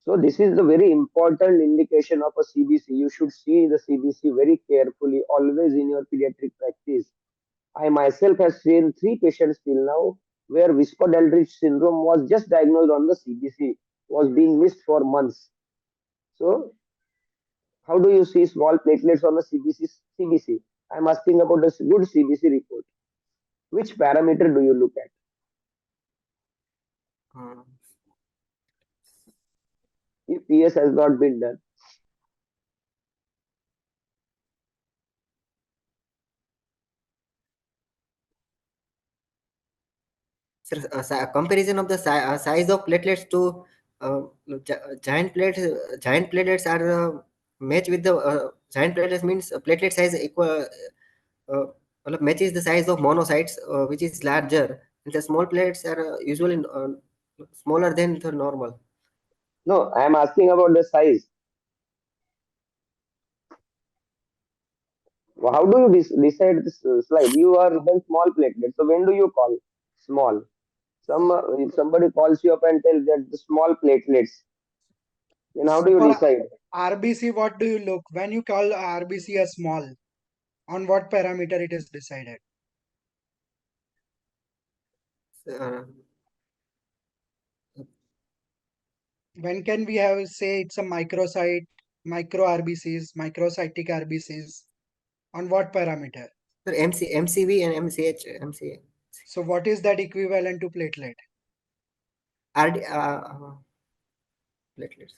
[SPEAKER 2] So this is the very important indication of a CBC. You should see the CBC very carefully always in your pediatric practice. I myself have seen 3 patients till now where Wispert-Eldridge syndrome was just diagnosed on the CBC, was being missed for months. So how do you see small platelets on the CBC? CBC. I'm asking about a good CBC report. Which parameter do you look at? If PS has not been done.
[SPEAKER 3] sir, comparison of the size of platelets to giant platelets are match with the giant platelets means platelet size equal matches the size of monocytes, which is larger, and the small platelets are usually smaller than the normal.
[SPEAKER 2] No, I'm asking about the size. How do you decide this slide? You are written small platelets. So when do you call small? If somebody calls you up and tells that the small platelets, then how do
[SPEAKER 4] So
[SPEAKER 2] you
[SPEAKER 4] for
[SPEAKER 2] decide?
[SPEAKER 4] RBC, what do you look when you call RBC a small? On what parameter it is decided?
[SPEAKER 3] Uh,
[SPEAKER 4] When can we have say it's a microcyte, micro RBCs, microcytic RBCs? On what parameter?
[SPEAKER 3] sir, MCV and MCA,
[SPEAKER 4] So what is that equivalent to platelet?
[SPEAKER 3] RD, platelets.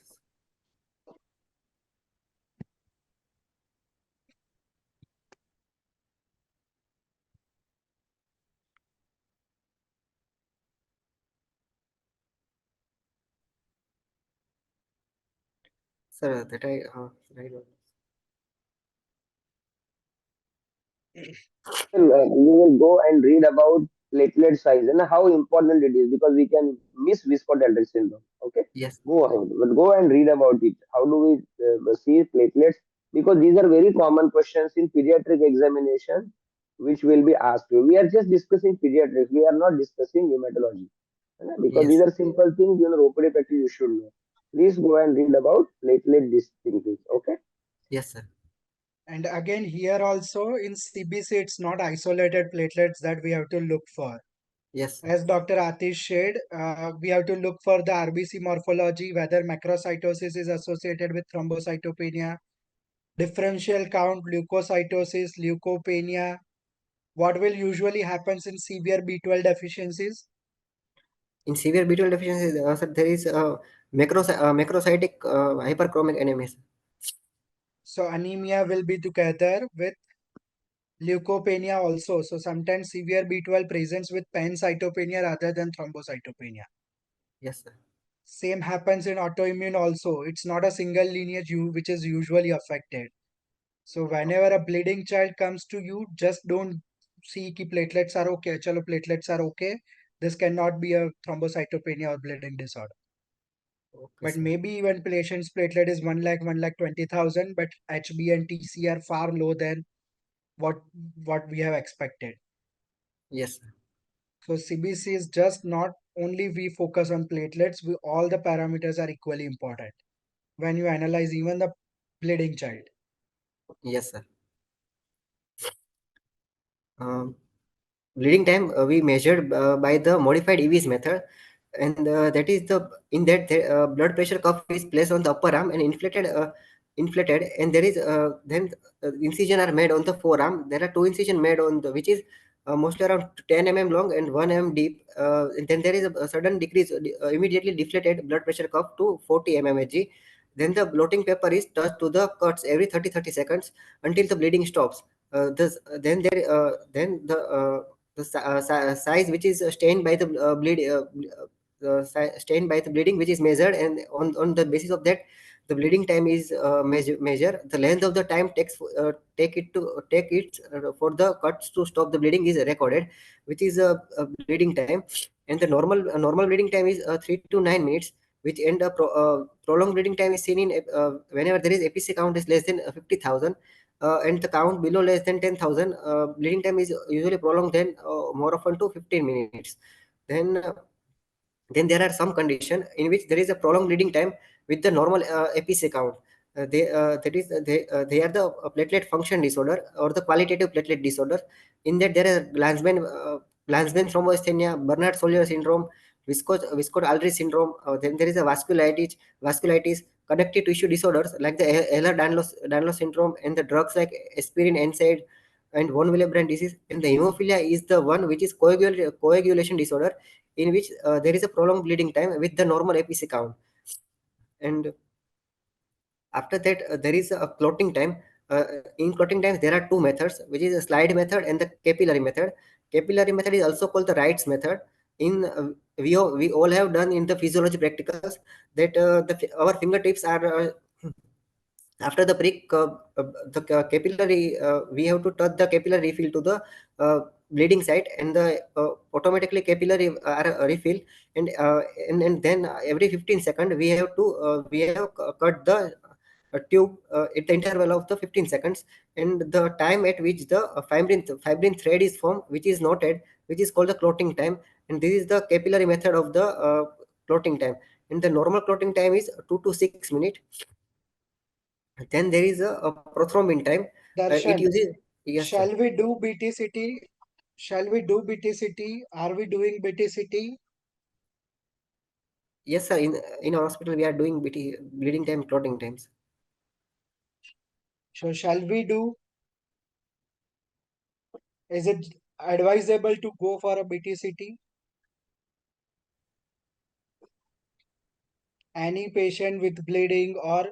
[SPEAKER 3] Sir, that I don't.
[SPEAKER 2] You will go and read about platelet size and how important it is because we can miss Wispert-Eldridge syndrome. Okay,
[SPEAKER 3] Yes,
[SPEAKER 2] go ahead, but go and read about it. How do we see platelets? Because these are very common questions in pediatric examination, which will be asked you. We are just discussing pediatrics. We are not discussing hematology. Because these
[SPEAKER 3] yes,
[SPEAKER 2] are simple things, OPD practice you should know. Please go and read about platelet distinctives. Okay.
[SPEAKER 3] yes, sir.
[SPEAKER 4] And again, here also in CBC, it's not isolated platelets that we have to look for.
[SPEAKER 3] Yes, sir.
[SPEAKER 4] As Dr. Atish shared, we have to look for the RBC morphology, whether macrocytosis is associated with thrombocytopenia, differential count, leukocytosis, leukopenia. What will usually happens in severe B12 deficiencies?
[SPEAKER 3] In severe B12 deficiency, sir, there is macrocytic hyperchromic anemia, sir.
[SPEAKER 4] So anemia will be together with leukopenia also. So sometimes severe B12 presents with pancytopenia rather than thrombocytopenia.
[SPEAKER 3] Yes, sir.
[SPEAKER 4] Same happens in autoimmune also. It's not a single lineage which is usually affected. So whenever a bleeding child comes to you, just don't see ki platelets are okay. Chalo, platelets are okay. This cannot be a thrombocytopenia or bleeding disorder.
[SPEAKER 3] Okay,
[SPEAKER 4] But
[SPEAKER 3] sir.
[SPEAKER 4] maybe even patient's platelet is 1 lakh, 1,20,000, but HB and TC are far low than what we have expected.
[SPEAKER 3] Yes, sir.
[SPEAKER 4] So CBC is just not only we focus on platelets, we all the parameters are equally important when you analyze even the bleeding child.
[SPEAKER 3] Yes, sir. Um, Bleeding time we measured by the modified EVS method, and that is the in that the blood pressure cuff is placed on the upper arm and inflated, and there is then incision are made on the forearm. There are two incision made on the which is mostly around 10 long and 1 deep, and then there is a sudden decrease, immediately deflated blood pressure cuff to 40 Hg. Then the blotting paper is touched to the cuts every 30 seconds until the bleeding stops. Then the size which is stained by the stained by the bleeding which is measured, and on the basis of that the bleeding time is measure. The length of the time takes take it for the cuts to stop the bleeding is recorded, which is a bleeding time. And the normal bleeding time is 3 to 9 minutes, which end up prolonged bleeding time is seen in whenever there is APC count is less than 50,000, and the count below less than 10,000. Bleeding time is usually prolonged then more often to 15 minutes. Then then there are some condition in which there is a prolonged bleeding time with the normal APC count. They are the platelet function disorder or the qualitative platelet disorder. In that there are Glanzmann thromboasthenia, Bernard-Solier syndrome, Viscott-Aldrich syndrome. Then there is a vasculitis, connective tissue disorders like the Ehlers-Danlos syndrome, and the drugs like aspirin, NSAID, and von Willebrand disease. And the hemophilia is the one which is coagulation disorder, in which there is a prolonged bleeding time with the normal APC count. And after that, there is a clotting time. In clotting times, there are two methods, which is a slide method and the capillary method. Capillary method is also called the Wright's method. In we all have done in the physiology practicals that our fingertips are after the prick, the capillary, we have to touch the capillary refill to the bleeding site, and the automatically capillary are refill, and then every 15 seconds we have cut the tube at the interval of the 15 seconds, and the time at which the fibrin thread is formed, which is noted, which is called the clotting time. And this is the capillary method of the clotting time. And the normal clotting time is 2 to 6 minutes. Then there is a prothrombin time. It
[SPEAKER 4] Darshan,
[SPEAKER 3] uses, yes, sir.
[SPEAKER 4] shall we do BTCT? Shall we do BTCT? Are we doing BTCT?
[SPEAKER 3] Yes, sir. In our hospital, we are doing bleeding time, clotting times.
[SPEAKER 4] So shall we do? Is it advisable to go for a BTCT? Any patient with bleeding or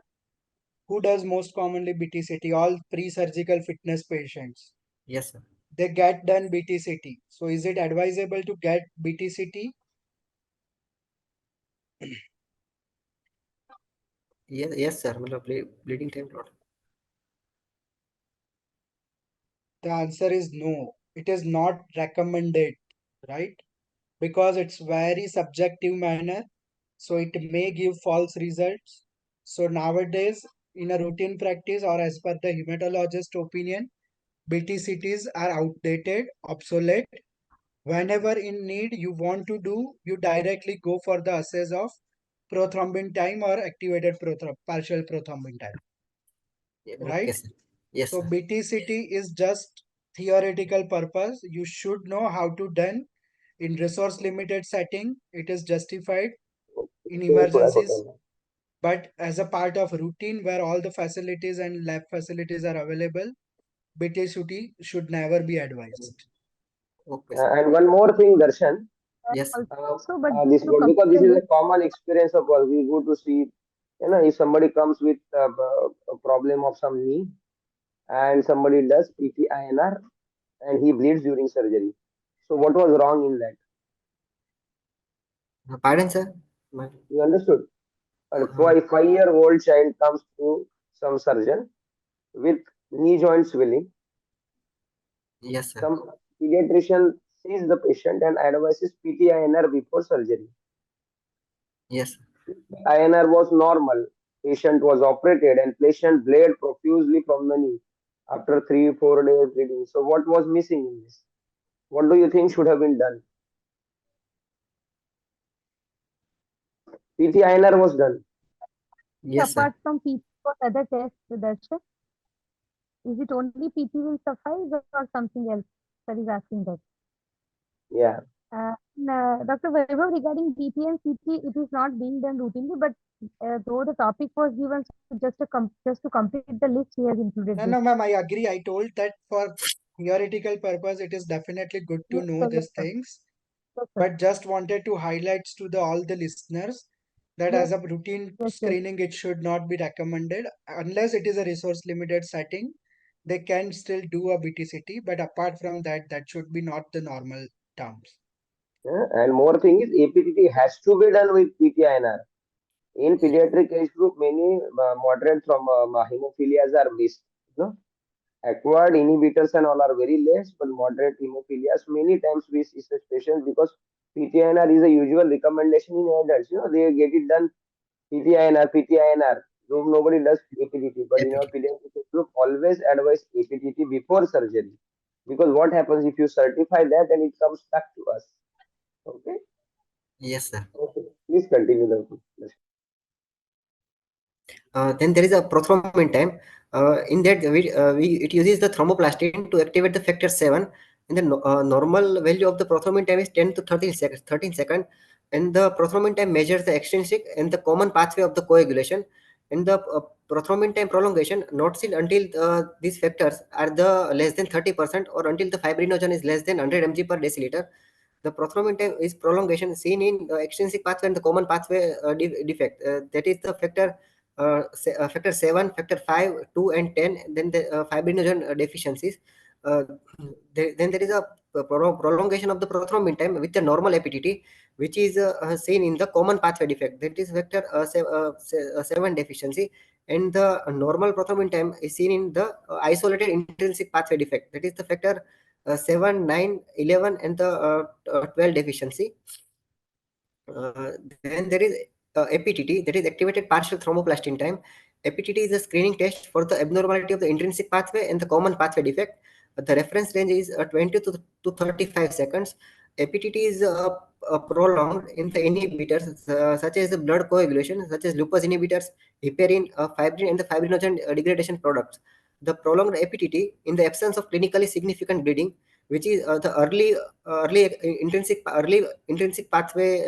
[SPEAKER 4] who does most commonly BTCT? All pre-surgical fitness patients.
[SPEAKER 3] Yes, sir.
[SPEAKER 4] They get done BTCT. So is it advisable to get BTCT?
[SPEAKER 3] Yes, sir. Bleeding time clot.
[SPEAKER 4] The answer is no. It is not recommended, right? Because it's very subjective manner. So it may give false results. So nowadays, in a routine practice or as per the hematologist opinion, BTCTs are outdated, obsolete. Whenever in need you want to do, you directly go for the assess of prothrombin time or activated partial prothrombin time,
[SPEAKER 3] Yeah, okay,
[SPEAKER 4] right?
[SPEAKER 3] sir. Yes,
[SPEAKER 4] So
[SPEAKER 3] sir.
[SPEAKER 4] BTCT is just theoretical purpose. You should know how to done. In resource limited setting, it is justified in
[SPEAKER 2] They should have
[SPEAKER 4] emergencies,
[SPEAKER 2] gotten.
[SPEAKER 4] but as a part of routine where all the facilities and lab facilities are available, BTSUT should never be advised.
[SPEAKER 3] Okay, sir.
[SPEAKER 2] And one more thing, Darshan.
[SPEAKER 3] Yes, sir.
[SPEAKER 5] Also, but
[SPEAKER 2] This
[SPEAKER 5] to complete
[SPEAKER 2] because this
[SPEAKER 5] the
[SPEAKER 2] is a
[SPEAKER 5] list,
[SPEAKER 2] common experience of us. We go to see, if somebody comes with a problem of some knee and somebody does PT-INR and he bleeds during surgery. So what was wrong in that?
[SPEAKER 3] Pardon, sir.
[SPEAKER 2] You understood? A
[SPEAKER 3] Uh,
[SPEAKER 2] 5-year-old child comes to some surgeon with knee joint swelling.
[SPEAKER 3] yes, sir.
[SPEAKER 2] Some pediatrician sees the patient and advises PT-INR before surgery.
[SPEAKER 3] Yes.
[SPEAKER 2] INR was normal. Patient was operated and patient bled profusely from the knee after 3-4 days bleeding. So what was missing in this? What do you think should have been done? PT-INR was done.
[SPEAKER 3] Yes, sir.
[SPEAKER 5] apart from PT, what other tests, Darshan? Is it only PT will suffice or something else? That is asking that.
[SPEAKER 2] Yeah.
[SPEAKER 5] Dr. Vaibhav, regarding PT and CT, it is not being done routinely, but though the topic was given, so just to complete the list, he has included
[SPEAKER 4] No,
[SPEAKER 5] this.
[SPEAKER 4] no, ma'am, I agree. I told that for theoretical purpose, it is definitely good to
[SPEAKER 5] Yes,
[SPEAKER 4] know
[SPEAKER 5] sir, yes,
[SPEAKER 4] these
[SPEAKER 5] sir.
[SPEAKER 4] things,
[SPEAKER 5] Yes, sir.
[SPEAKER 4] but just wanted to highlight to all the listeners that
[SPEAKER 5] Yes,
[SPEAKER 4] as a routine
[SPEAKER 5] yes, yes.
[SPEAKER 4] screening, it should not be recommended unless it is a resource limited setting. They can still do a BTCT, but apart from that, that should be not the normal terms.
[SPEAKER 2] And more thing is APTT has to be done with PT-INR. In pediatric age group, many moderate from hemophilias are missed. No? Acquired inhibitors and all are very less, but moderate hemophilias many times we see such patients because PT-INR is a usual recommendation in adults. They get it done PT-INR, PT-INR. Nobody does APTT, but in our
[SPEAKER 3] APT.
[SPEAKER 2] pediatric age group, always advise APTT before surgery. Because what happens if you certify that and it comes back to us? Okay.
[SPEAKER 3] Yes, sir.
[SPEAKER 2] Okay. Please continue the discussion.
[SPEAKER 3] Then there is a prothrombin time. In that, it uses the thromboplastin to activate the factor 7. And the normal value of the prothrombin time is 10 to 13 seconds. And the prothrombin time measures the extrinsic and the common pathway of the coagulation. And the prothrombin time prolongation not seen until these factors are the less than 30% or until the fibrinogen is less than 100 mg per deciliter. The prothrombin time is prolongation seen in the extrinsic pathway and the common pathway defect. That is the factor 7, factor 5, 2, and 10. Then the fibrinogen deficiencies. Uh, then there is a prolongation of the prothrombin time with the normal APTT, which is seen in the common pathway defect. That is factor 7 deficiency. And the normal prothrombin time is seen in the isolated intrinsic pathway defect. That is the factor 7, 9, 11, and the 12 deficiency. Then there is APTT, that is activated partial thromboplastin time. APTT is a screening test for the abnormality of the intrinsic pathway and the common pathway defect. The reference range is 20 to 35 seconds. APTT is prolonged in the inhibitors such as the blood coagulation, such as lupus inhibitors, heparin, fibrin, and the fibrinogen degradation products. The prolonged APTT in the absence of clinically significant bleeding, which is the early intrinsic pathway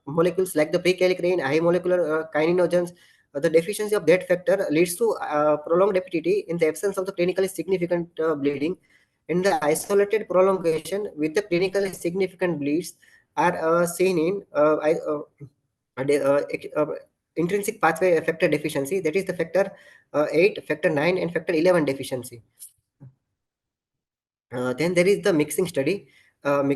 [SPEAKER 3] molecules like the prekallikrein, high molecular kininogens. The deficiency of that factor leads to prolonged APTT in the absence of the clinically significant bleeding. In the isolated prolongation with the clinically significant bleeds are seen in intrinsic pathway factor deficiency, that is the factor 8, factor 9, and factor 11 deficiency. Then there is the mixing study. In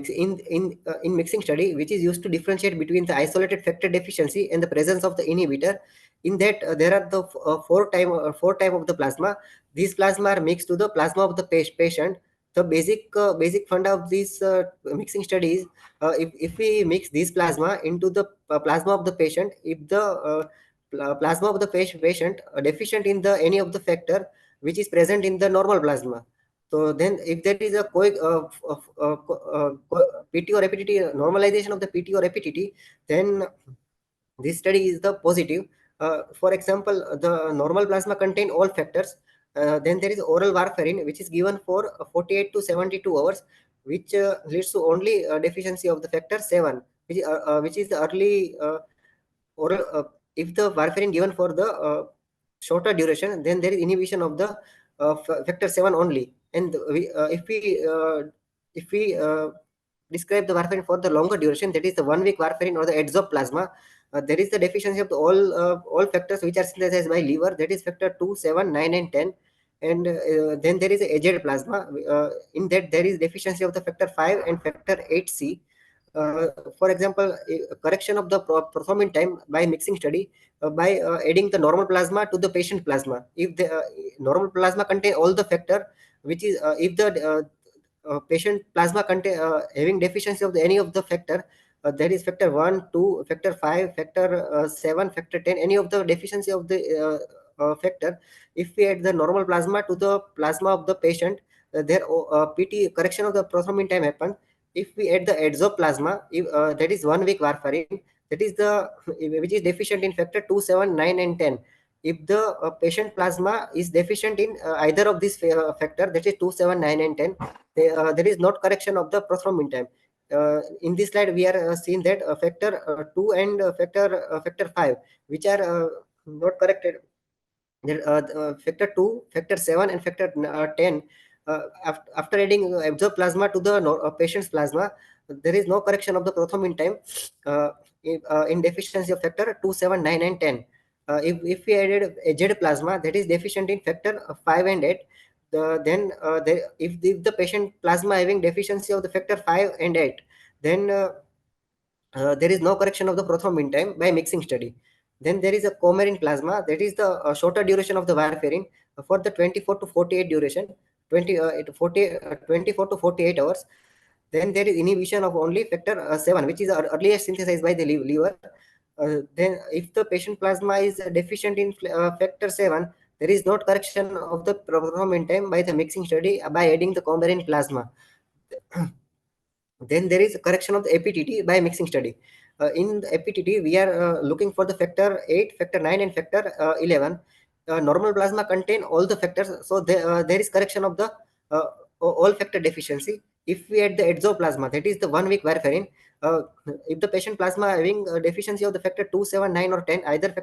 [SPEAKER 3] mixing study, which is used to differentiate between the isolated factor deficiency and the presence of the inhibitor. In that, there are the four type of the plasma. These plasma are mixed to the plasma of the patient. The basic funda of this mixing study is if we mix this plasma into the plasma of the patient, if the plasma of the patient deficient in the any of the factor which is present in the normal plasma, so then if there is a PT or APTT normalization of the PT or APTT, then this study is the positive. For example, the normal plasma contain all factors. Then there is oral warfarin, which is given for 48 to 72 hours. which leads to only deficiency of the factor 7, which is the early oral. If the warfarin given for the shorter duration, then there is inhibition of the factor 7 only. And if we describe the warfarin for the longer duration, that is the 1 week warfarin or the exoplasma, there is the deficiency of the all factors which are synthesized by liver, that is factor 2, 7, 9 and 10. And then there is a aged plasma. In that there is deficiency of the factor 5 and factor 8c. For example, correction of the performing time by mixing study, by adding the normal plasma to the patient plasma. If the normal plasma contain all the factor, which is if the patient plasma contain having deficiency of any of the factor, that is factor 1, 2, factor 5, factor 7, factor 10, any of the deficiency of the factor, if we add the normal plasma to the plasma of the patient, there PT correction of the performing time happen. If we add the exoplasma, if, that is 1 week warfarin, that is the which is deficient in factor 2, 7, 9 and 10. If the patient plasma is deficient in either of these factor, that is 2, 7, 9 and 10, there is not correction of the prothrombin time. In this slide we are seeing that factor 2 and factor 5, which are not corrected. Factor 2, factor 7 and factor 10, after adding exoplasma to the patient's plasma, there is no correction of the prothrombin time in deficiency of factor 2, 7, 9 and 10. If we added aged plasma, that is deficient in factor 5 and 8, then if the patient plasma having deficiency of the factor 5 and 8, then there is no correction of the prothrombin time by mixing study. Then there is a coumarin plasma, that is the shorter duration of the warfarin for the 24 to 48 duration, 24 to 48 hours. Then there is inhibition of only factor 7, which is earliest synthesized by the liver. Then if the patient plasma is deficient in factor 7, there is not correction of the prothrombin time by the mixing study by adding the coumarin plasma. Then there is a correction of the APTT by mixing study. In the APTT, we are looking for the factor 8, factor 9 and factor 11. Normal plasma contain all the factors, so there is correction of the all factor deficiency. If we add the exoplasma, that is the 1 week warfarin, if the patient plasma having a deficiency of the factor 2, 7, 9 or 10, either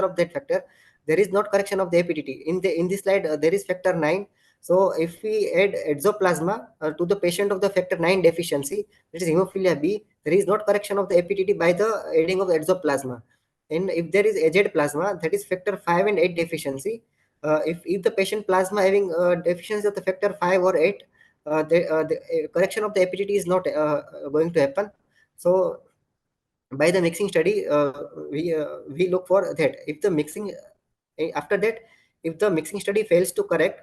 [SPEAKER 3] of that factor, there is not correction of the APTT. In this slide, there is factor 9. So if we add exoplasma to the patient of the factor 9 deficiency, that is hemophilia B, there is not correction of the APTT by the adding of exoplasma. And if there is aged plasma, that is factor 5 and 8 deficiency, if the patient plasma having deficiency of the factor 5 or 8, the correction of the APTT is not going to happen. So by the mixing study, we look for that. If the mixing after that, if the mixing study fails to correct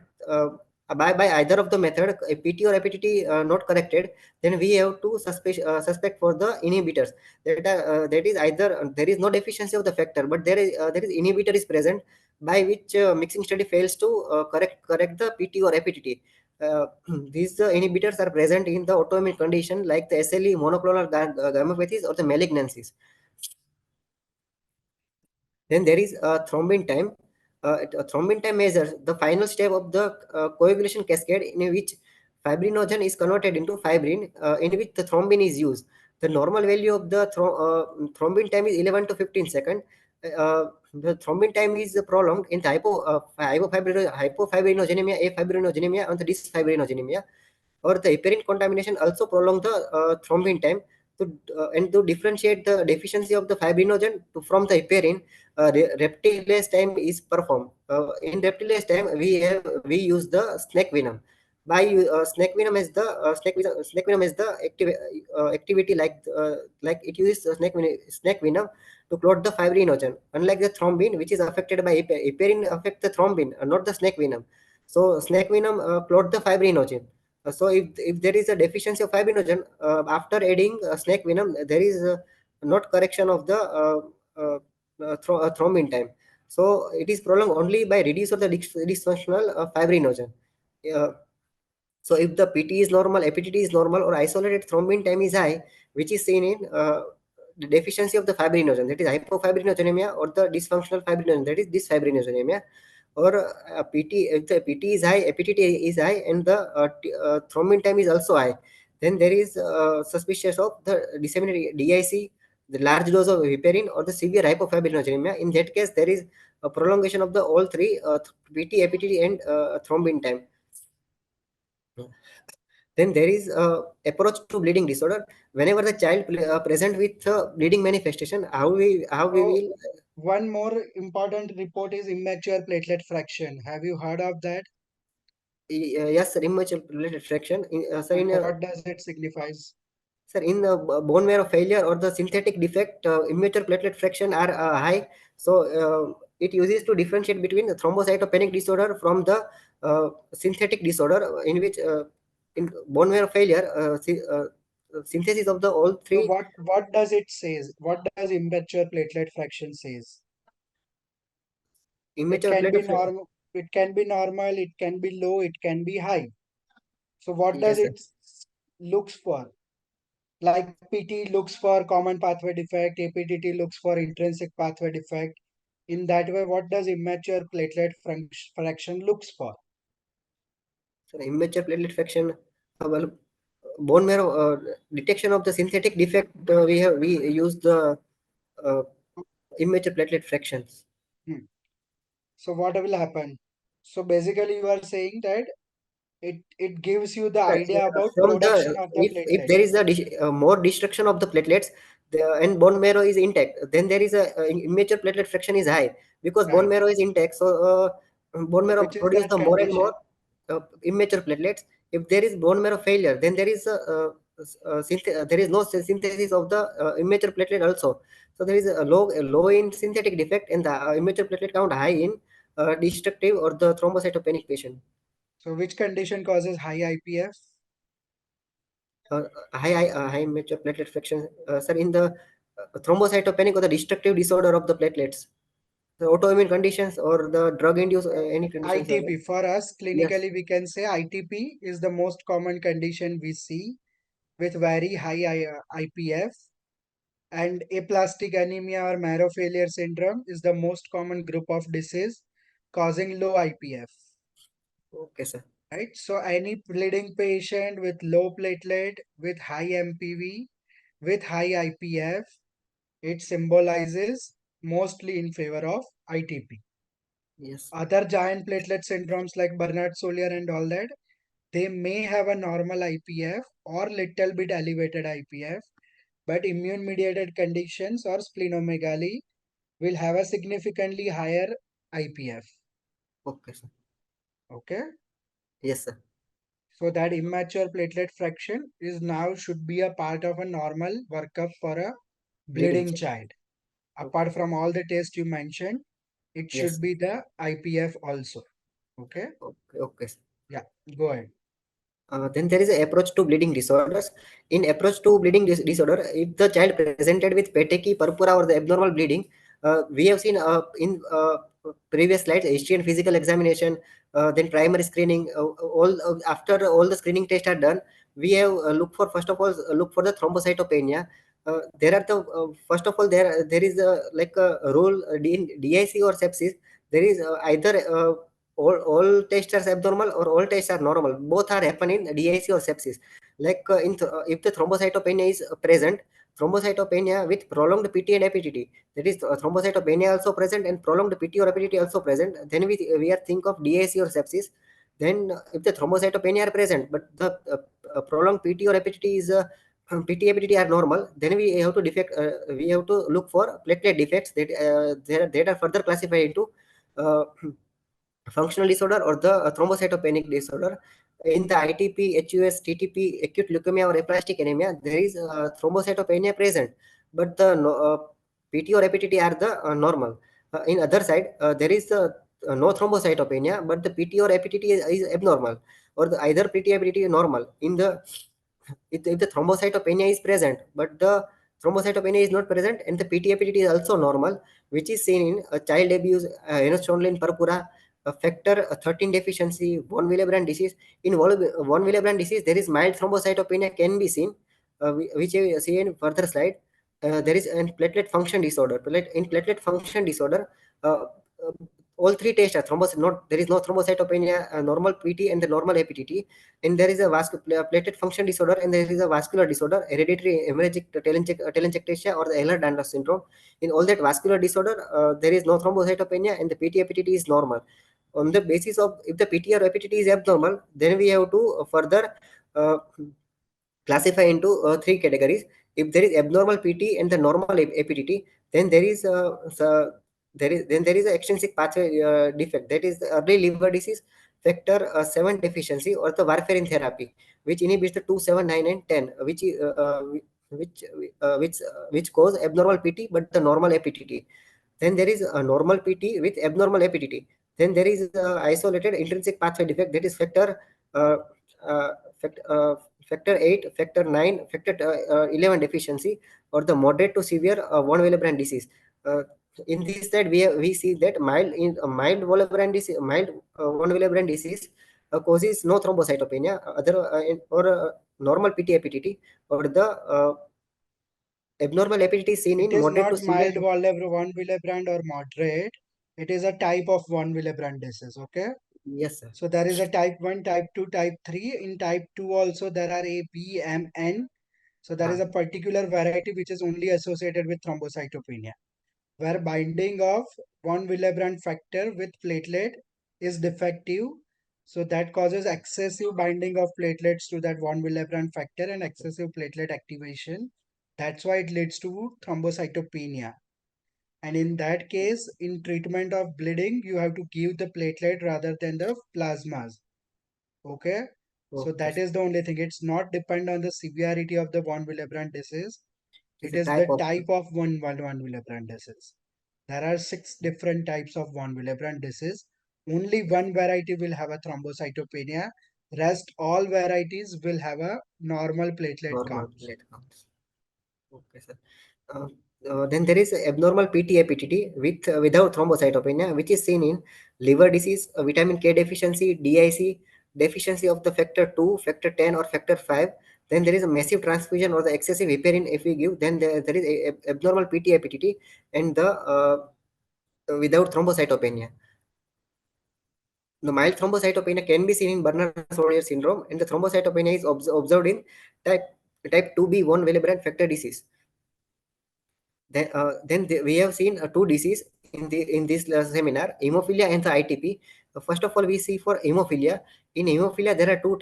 [SPEAKER 3] by either of the method, PT or APTT not corrected, then we have to suspect for the inhibitors. That is either there is no deficiency of the factor, but there is inhibitor is present, by which mixing study fails to correct the PT or APTT. These inhibitors are present in the autoimmune condition like the SLE, monoclonal gammopathies or the malignancies. Then there is a thrombin time. Thrombin time measures the final step of the coagulation cascade, in which fibrinogen is converted into fibrin, in which the thrombin is used. The normal value of the thrombin time is 11 to 15 seconds. The thrombin time is prolonged in the hypofibrinogenemia, afibrinogenemia, and the dysfibrinogenemia, or the heparin contamination also prolong the thrombin time. And to differentiate the deficiency of the fibrinogen from the heparin, reptilase time is performed. In reptilase time, we use the snake venom. By snake venom is the activity like it uses snake venom to clot the fibrinogen. Unlike the thrombin, which is affected by heparin, affect the thrombin, not the snake venom. So snake venom clot the fibrinogen. So if there is a deficiency of fibrinogen, after adding snake venom, there is not correction of the thrombin time. So it is prolonged only by reduce of the dysfunctional fibrinogen. So if the PT is normal, APTT is normal, or isolated thrombin time is high, which is seen in the deficiency of the fibrinogen, that is hypofibrinogenemia, or the dysfunctional fibrinogen, that is dysfibrinogenemia, or PT, if the PT is high, APTT is high, and the thrombin time is also high, then there is suspicious of the disseminated DIC, the large dose of heparin, or the severe hypofibrinogenemia. In that case, there is a prolongation of the all three PT, APTT, and thrombin time. Then there is approach to bleeding disorder. Whenever the child present with bleeding manifestation, how we
[SPEAKER 4] Oh,
[SPEAKER 3] will
[SPEAKER 4] one more important report is immature platelet fraction. Have you heard of that?
[SPEAKER 3] yes, sir, immature platelet fraction. Sir,
[SPEAKER 4] And what does it signifies?
[SPEAKER 3] sir, in the bone marrow failure or the synthetic defect, immature platelet fraction are high. So it uses to differentiate between the thrombocytopenic disorder from the synthetic disorder, in which in bone marrow failure, synthesis of the all
[SPEAKER 4] So
[SPEAKER 3] three
[SPEAKER 4] what does it says? What does immature platelet fraction says? It
[SPEAKER 3] immature
[SPEAKER 4] can be
[SPEAKER 3] platelet.
[SPEAKER 4] normal, it can be low, it can be high. So what does
[SPEAKER 3] Yes, sir.
[SPEAKER 4] it looks for? Like PT looks for common pathway defect, APTT looks for intrinsic pathway defect. In that way, what does immature platelet fraction looks for?
[SPEAKER 3] So immature platelet fraction, well, bone marrow detection of the synthetic defect, we use the uh, immature platelet fractions.
[SPEAKER 4] Hmm. So what will happen? So basically, you are saying that it gives you the
[SPEAKER 3] Yes,
[SPEAKER 4] idea about
[SPEAKER 3] from the
[SPEAKER 4] production of the
[SPEAKER 3] if
[SPEAKER 4] platelet.
[SPEAKER 3] there is a more destruction of the platelets, and bone marrow is intact, then there is a immature platelet fraction is high, because bone
[SPEAKER 4] Right.
[SPEAKER 3] marrow is intact. So bone marrow
[SPEAKER 4] Which is
[SPEAKER 3] produce
[SPEAKER 4] that
[SPEAKER 3] the more and
[SPEAKER 4] condition?
[SPEAKER 3] more immature platelets. If there is bone marrow failure, then there is there is no synthesis of the immature platelet also. So there is a low in synthetic defect, and the immature platelet count high in destructive or the thrombocytopenic patient.
[SPEAKER 4] So which condition causes high IPF?
[SPEAKER 3] uh, high immature platelet fraction, sir, in the thrombocytopenic or the destructive disorder of the platelets, the autoimmune conditions or the drug induced any conditions are there.
[SPEAKER 4] ITP. For us,
[SPEAKER 3] Yes.
[SPEAKER 4] clinically, we can say ITP is the most common condition we see with very high IPF. And aplastic anemia or marrow failure syndrome is the most common group of disease causing low IPF.
[SPEAKER 3] Okay, sir.
[SPEAKER 4] Right? So any bleeding patient with low platelet, with high MPV, with high IPF, it symbolizes mostly in favor of ITP.
[SPEAKER 3] Yes.
[SPEAKER 4] Other giant platelet syndromes like Bernard-Solier and all that, they may have a normal IPF or little bit elevated IPF, but immune-mediated conditions or splenomegaly will have a significantly higher IPF.
[SPEAKER 3] Okay, sir.
[SPEAKER 4] Okay,
[SPEAKER 3] Yes, sir.
[SPEAKER 4] so that immature platelet fraction is now should be a part of a normal workup for a
[SPEAKER 3] Bleeding
[SPEAKER 4] bleeding
[SPEAKER 3] check.
[SPEAKER 4] child.
[SPEAKER 3] Okay.
[SPEAKER 4] Apart from all the tests you mentioned, it
[SPEAKER 3] Yes.
[SPEAKER 4] should be the IPF also. Okay,
[SPEAKER 3] Okay. Okay, sir.
[SPEAKER 4] yeah, go ahead.
[SPEAKER 3] Then there is an approach to bleeding disorders. In approach to bleeding disorder, if the child presented with petechiae, purpura, or the abnormal bleeding, we have seen in previous slides history and physical examination, then primary screening. All after all the screening tests are done, we have look for, first of all, look for the thrombocytopenia. There are the first of all, there is like a rule in DIC or sepsis. There is either all tests are abnormal or all tests are normal. Both are happening in DIC or sepsis. Like if the thrombocytopenia is present, thrombocytopenia with prolonged PT and APTT, that is thrombocytopenia also present and prolonged PT or APTT also present, then we are think of DIC or sepsis. Then if the thrombocytopenia are present, but the prolonged PT or APTT is PT APTT are normal, then we have to look for platelet defects that are further classified into uh, functional disorder or the thrombocytopenic disorder. In the ITP, HUS, TTP, acute leukemia or aplastic anemia, there is thrombocytopenia present, but the PT or APTT are the normal. In other side, there is no thrombocytopenia, but the PT or APTT is abnormal, or the either PT APTT is normal. In the if the thrombocytopenia is present, but the thrombocytopenia is not present, and the PT APTT is also normal, which is seen in child abuse, Ehlers-Danlos purpura, factor 13 deficiency, von Willebrand disease. In von Willebrand disease, there is mild thrombocytopenia can be seen, which we see in further slide. There is a platelet function disorder. In platelet function disorder, uh, all three tests are there is no thrombocytopenia, normal PT and the normal APTT, and there is a platelet function disorder, and there is a vascular disorder, hereditary hemorrhagic telangiectasia or the Ehlers-Danlos syndrome. In all that vascular disorder, there is no thrombocytopenia, and the PT APTT is normal. On the basis of if the PT or APTT is abnormal, then we have to further uh, classify into three categories. If there is abnormal PT and the normal APTT, then there is an extrinsic pathway defect, that is the early liver disease factor 7 deficiency or the warfarin therapy, which inhibits the 2, 7, 9, and 10, which which cause abnormal PT but the normal APTT. Then there is a normal PT with abnormal APTT. Then there is isolated intrinsic pathway defect, that is uh, uh, factor 8, factor 9, factor 11 deficiency, or the moderate to severe von Willebrand disease. In this slide, we see that mild Willebrand disease, mild von Willebrand disease causes no thrombocytopenia, or normal PT APTT, or the abnormal APTT seen
[SPEAKER 4] It
[SPEAKER 3] in
[SPEAKER 4] is
[SPEAKER 3] moderate to
[SPEAKER 4] not mild
[SPEAKER 3] severe.
[SPEAKER 4] von Willebrand or moderate. It is a type of von Willebrand disease. Okay.
[SPEAKER 3] Yes, sir.
[SPEAKER 4] So there is a type 1, type 2, type 3. In type 2 also there are A, B, M, N. So there is a particular variety which is only associated with thrombocytopenia, where binding of von Willebrand factor with platelet is defective. So that causes excessive binding of platelets to that von Willebrand factor and excessive platelet activation. That's why it leads to thrombocytopenia. And in that case, in treatment of bleeding, you have to give the platelet rather than the plasmas. Okay. So that is the only thing. It's not depend on the severity of the von Willebrand disease. It is the type of von Willebrand disease. There are 6 different types of von Willebrand disease. Only one variety will have a thrombocytopenia. Rest all varieties will have a normal platelet counts.
[SPEAKER 3] Okay, sir. Then there is abnormal PT APTT with without thrombocytopenia, which is seen in liver disease, vitamin K deficiency, DIC, deficiency of the factor 2, factor 10, or factor 5. Then there is a massive transfusion or the excessive heparin if we give. Then there is a abnormal PT APTT and the without thrombocytopenia. The mild thrombocytopenia can be seen in Bernard-Sollier syndrome, and the thrombocytopenia is observed in type 2B von Willebrand factor disease. Then we have seen two disease in this seminar, hemophilia and the ITP. First of all, we see for hemophilia. In hemophilia, there are two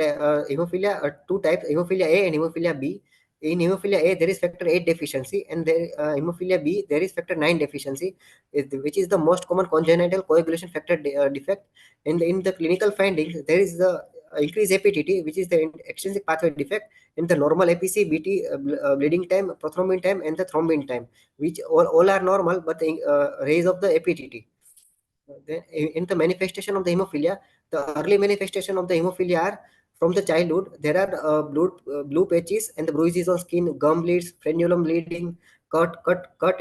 [SPEAKER 3] types: hemophilia A and hemophilia B. In hemophilia A, there is factor 8 deficiency, and hemophilia B, there is factor 9 deficiency, which is the most common congenital coagulation factor defect. And in the clinical findings, there is the increased APTT, which is the extrinsic pathway defect, and the normal APC, BT, bleeding time, prothrombin time, and the thrombin time, which all are normal, but the raise of the APTT. Then in the manifestation of the hemophilia, the early manifestation of the hemophilia are from the childhood. There are blue patches and the bruises on skin, gum bleeds, frenulum bleeding, cut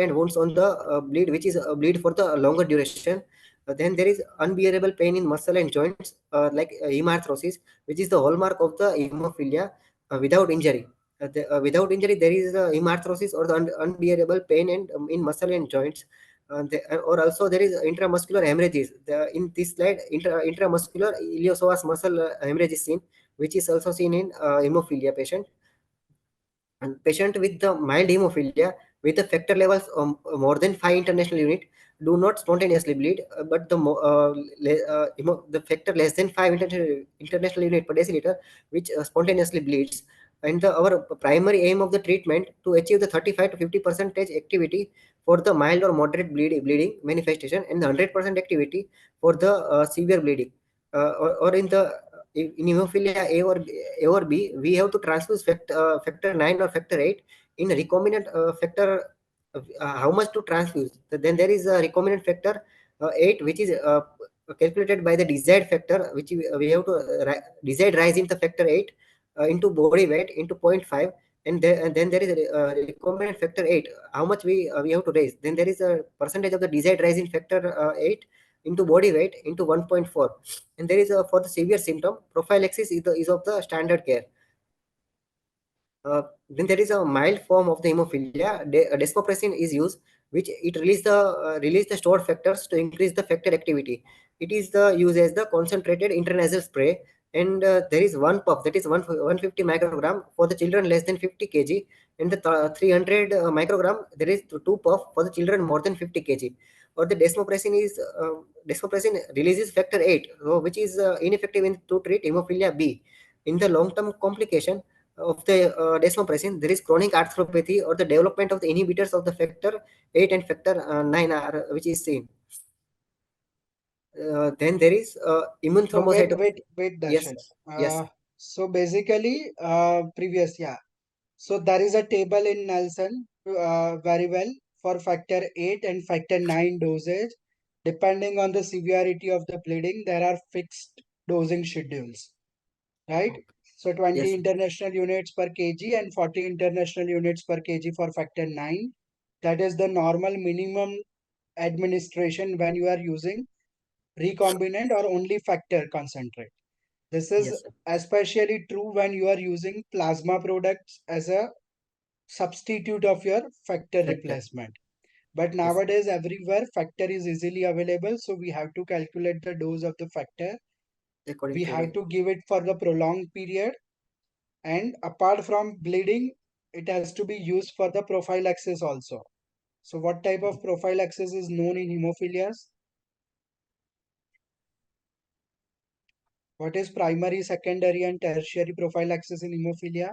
[SPEAKER 3] and wounds on the bleed, which is bleed for the longer duration. Then there is unbearable pain in muscle and joints, like hemarthrosis, which is the hallmark of the hemophilia without injury. Without injury, there is hemarthrosis or the unbearable pain and in muscle and joints. Or also there is intramuscular hemorrhages. In this slide, intramuscular iliopsoas muscle hemorrhage is seen, which is also seen in hemophilia patient. And patient with the mild hemophilia with the factor levels more than 5 international unit do not spontaneously bleed, but the factor less than 5 international unit per deciliter, which spontaneously bleeds. And our primary aim of the treatment to achieve the 35 to 50% activity for the mild or moderate bleeding manifestation, and the 100% activity for the severe bleeding. Or in hemophilia A or B, we have to transfuse factor 9 or factor 8 in a recombinant factor. How much to transfuse? Then there is a recombinant factor 8, which is calculated by the desired factor, which we have to desired rise in the factor 8 into body weight into 0.5. And then there is a recombinant factor 8, how much we have to raise. Then there is a percentage of the desired rise in factor 8 into body weight into 1.4. And there is for the severe symptom, prophylaxis is of the standard care. Then there is a mild form of the hemophilia. Desmopressin is used which it release the stored factors to increase the factor activity. It is the use as the concentrated intranasal spray, and there is one puff, that is 150 microgram for the children less than 50 kg, and the 300 microgram, there is two puff for the children more than 50 kg. Or the desmopressin releases factor 8, which is ineffective to treat hemophilia B. In the long term complication of the desmopressin, there is chronic arthropathy or the development of the inhibitors of the factor 8 and factor 9 are, which is seen. Then there is immune
[SPEAKER 4] So wait,
[SPEAKER 3] thrombocytopenia.
[SPEAKER 4] wait,
[SPEAKER 3] Yes,
[SPEAKER 4] Darshan.
[SPEAKER 3] yes,
[SPEAKER 4] So basically, previous, yeah. So there is a table in Nelson, very well, for factor 8 and factor 9 dosage. Depending on the severity of the bleeding, there are fixed dosing schedules, right? So 20
[SPEAKER 3] yes,
[SPEAKER 4] international units per kg and 40 international units per kg for factor 9. That is the normal minimum administration when you are using recombinant or only factor concentrate. This is
[SPEAKER 3] yes,
[SPEAKER 4] especially true when you are using plasma products as a substitute of your factor
[SPEAKER 3] factor.
[SPEAKER 4] replacement. But
[SPEAKER 3] Yes,
[SPEAKER 4] nowadays, everywhere factor is easily available, so we have to calculate the dose of the factor.
[SPEAKER 3] according
[SPEAKER 4] We
[SPEAKER 3] to
[SPEAKER 4] have
[SPEAKER 3] the
[SPEAKER 4] to give it for the prolonged period, and apart from bleeding, it has to be used for the prophylaxis also. So, what type of prophylaxis is known in hemophilias? What is primary, secondary, and tertiary prophylaxis in hemophilia?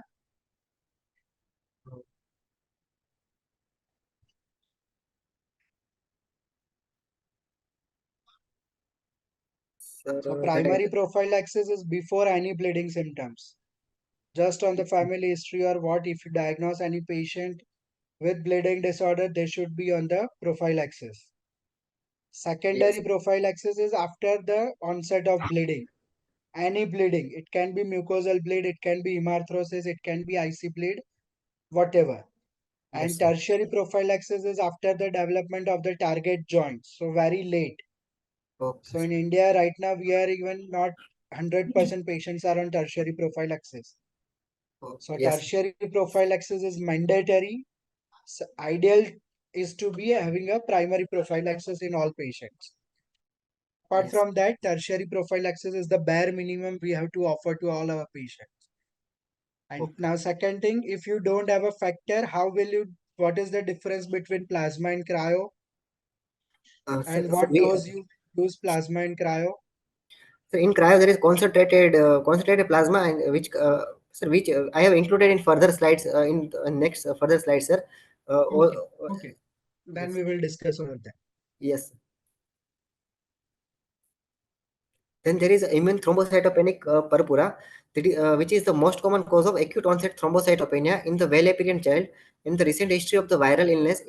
[SPEAKER 4] So,
[SPEAKER 3] sir, that
[SPEAKER 4] primary prophylaxis is before any bleeding symptoms. Just on the family history, or what if you diagnose any patient with bleeding disorder, they should be on the prophylaxis.
[SPEAKER 3] yes,
[SPEAKER 4] Secondary prophylaxis is after the onset of bleeding. Any bleeding, it can be mucosal bleed, it can be hemarthrosis, it can be IC bleed, whatever.
[SPEAKER 3] yes,
[SPEAKER 4] And
[SPEAKER 3] sir.
[SPEAKER 4] tertiary prophylaxis is after the development of the target joint, so very late.
[SPEAKER 3] Okay,
[SPEAKER 4] So
[SPEAKER 3] sir.
[SPEAKER 4] in India right now, we are even not 100% patients are on tertiary prophylaxis. So
[SPEAKER 3] Yes,
[SPEAKER 4] tertiary prophylaxis is mandatory. So ideal is to be having a primary prophylaxis in all patients. Apart
[SPEAKER 3] yes.
[SPEAKER 4] from that, tertiary prophylaxis is the bare minimum we have to offer to all our patients. And
[SPEAKER 3] Okay.
[SPEAKER 4] now second thing, if you don't have a factor, how will you, what is the difference between plasma and cryo?
[SPEAKER 3] Sir,
[SPEAKER 4] And
[SPEAKER 3] sir,
[SPEAKER 4] what dose you use plasma and cryo?
[SPEAKER 3] so in cryo there is concentrated plasma, and which sir, which I have included in further slides in next further slides, sir.
[SPEAKER 4] Okay, okay. Then
[SPEAKER 3] Yes,
[SPEAKER 4] we will discuss over that.
[SPEAKER 3] yes. Then there is immune thrombocytopenic purpura, which is the most common cause of acute onset thrombocytopenia in the well-appearant child. In the recent history of the viral illness,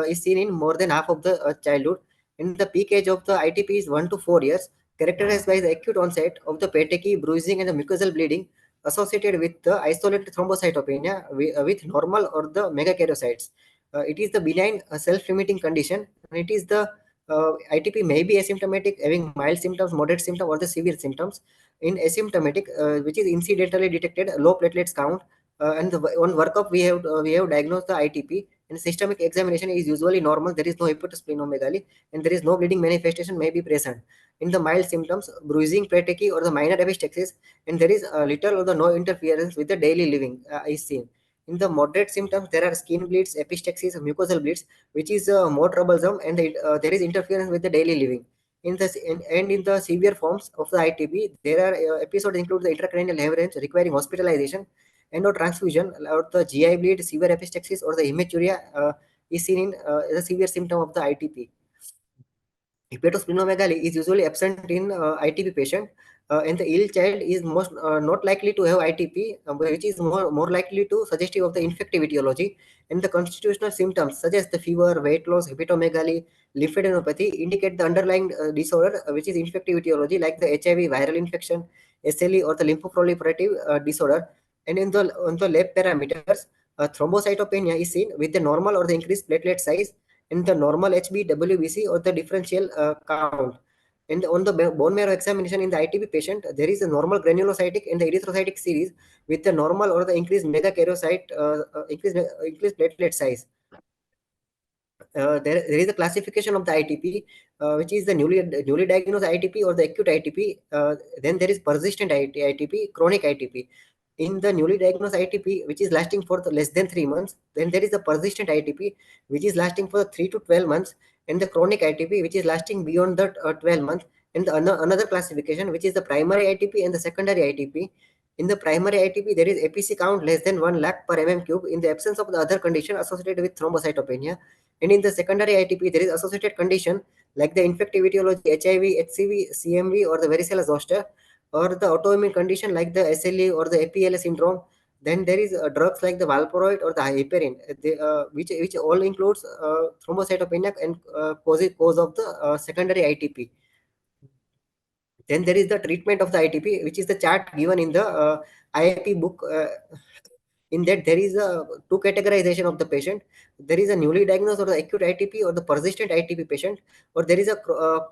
[SPEAKER 3] is seen in more than half of the childhood. And the peak age of the ITP is 1 to 4 years, characterized by the acute onset of the petechiae, bruising, and the mucosal bleeding associated with the isolated thrombocytopenia with normal or the megakaryocytes. It is the benign self-limiting condition, and it is the ITP may be asymptomatic, having mild symptoms, moderate symptoms, or the severe symptoms. In asymptomatic, which is incidentally detected, low platelets count, and on workup we have diagnosed the ITP. And systemic examination is usually normal. There is no hepatosplenomegaly, and there is no bleeding manifestation may be present. In the mild symptoms, bruising, petechiae, or the minor epistaxis, and there is little or the no interference with the daily living is seen. In the moderate symptoms, there are skin bleeds, epistaxis, mucosal bleeds, which is more troublesome, and there is interference with the daily living. And in the severe forms of the ITP, there are episodes include the intracranial hemorrhage requiring hospitalization and or transfusion, or the GI bleed, severe epistaxis, or the hematuria is seen in the severe symptom of the ITP. Hepatosplenomegaly is usually absent in ITP patient, and the ill child is most not likely to have ITP, which is more likely to suggestive of the infective etiology. And the constitutional symptoms such as the fever, weight loss, hepatomegaly, lymphadenopathy indicate the underlying disorder, which is infective etiology like the HIV viral infection, SLE, or the lymphoproliferative disorder. And in the on the lab parameters, thrombocytopenia is seen with the normal or the increased platelet size, in the normal HbWBC or the differential count. And on the bone marrow examination in the ITP patient, there is a normal granulocytic and the erythrocytic series with the normal or the increased megakaryocyte, increased platelet size. there is a classification of the ITP, which is the newly diagnosed ITP or the acute ITP. Then there is persistent ITP, chronic ITP. In the newly diagnosed ITP, which is lasting for less than 3 months, then there is a persistent ITP, which is lasting for 3 to 12 months, and the chronic ITP, which is lasting beyond that 12 months. And another classification, which is the primary ITP and the secondary ITP. In the primary ITP, there is APC count less than 1 lakh per mm cube in the absence of the other condition associated with thrombocytopenia. And in the secondary ITP, there is associated condition like the infective etiology, HIV, HCV, CMV, or the varicella zoster, or the autoimmune condition like the SLE or the APLA syndrome. Then there is drugs like the valproate or the heparin, which all includes thrombocytopenia and cause of the secondary ITP. Then there is the treatment of the ITP, which is the chart given in the IIP book. In that, there is a two categorization of the patient. There is a newly diagnosed or the acute ITP or the persistent ITP patient, or there is a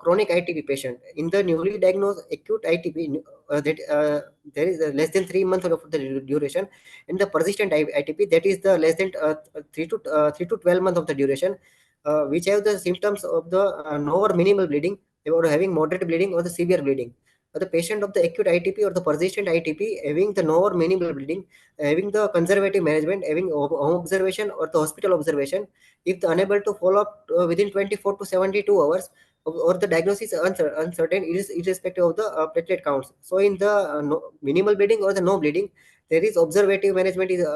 [SPEAKER 3] chronic ITP patient. In the newly diagnosed acute ITP, there is less than 3 months of the duration. In the persistent ITP, that is the less than 3 to 12 months of the duration, which have the symptoms of the no or minimal bleeding, or having moderate bleeding or the severe bleeding. The patient of the acute ITP or the persistent ITP having the no or minimal bleeding, having the conservative management, having home observation or the hospital observation, if the unable to follow up within 24 to 72 hours, or the diagnosis is uncertain, it is irrespective of the platelet counts. So in the minimal bleeding or the no bleeding, there is observative management is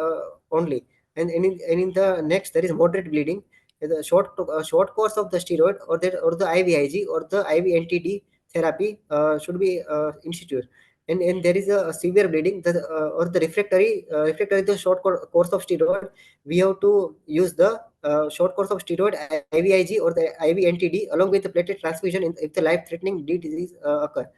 [SPEAKER 3] only. And in the next, there is moderate bleeding. The short course of the steroid or the IVIG or the IVNTD therapy should be instituted. And there is a severe bleeding, or the refractory the short course of steroid, we have to use the short course of steroid, IVIG or the IVNTD, along with the platelet transfusion if the life-threatening disease occur.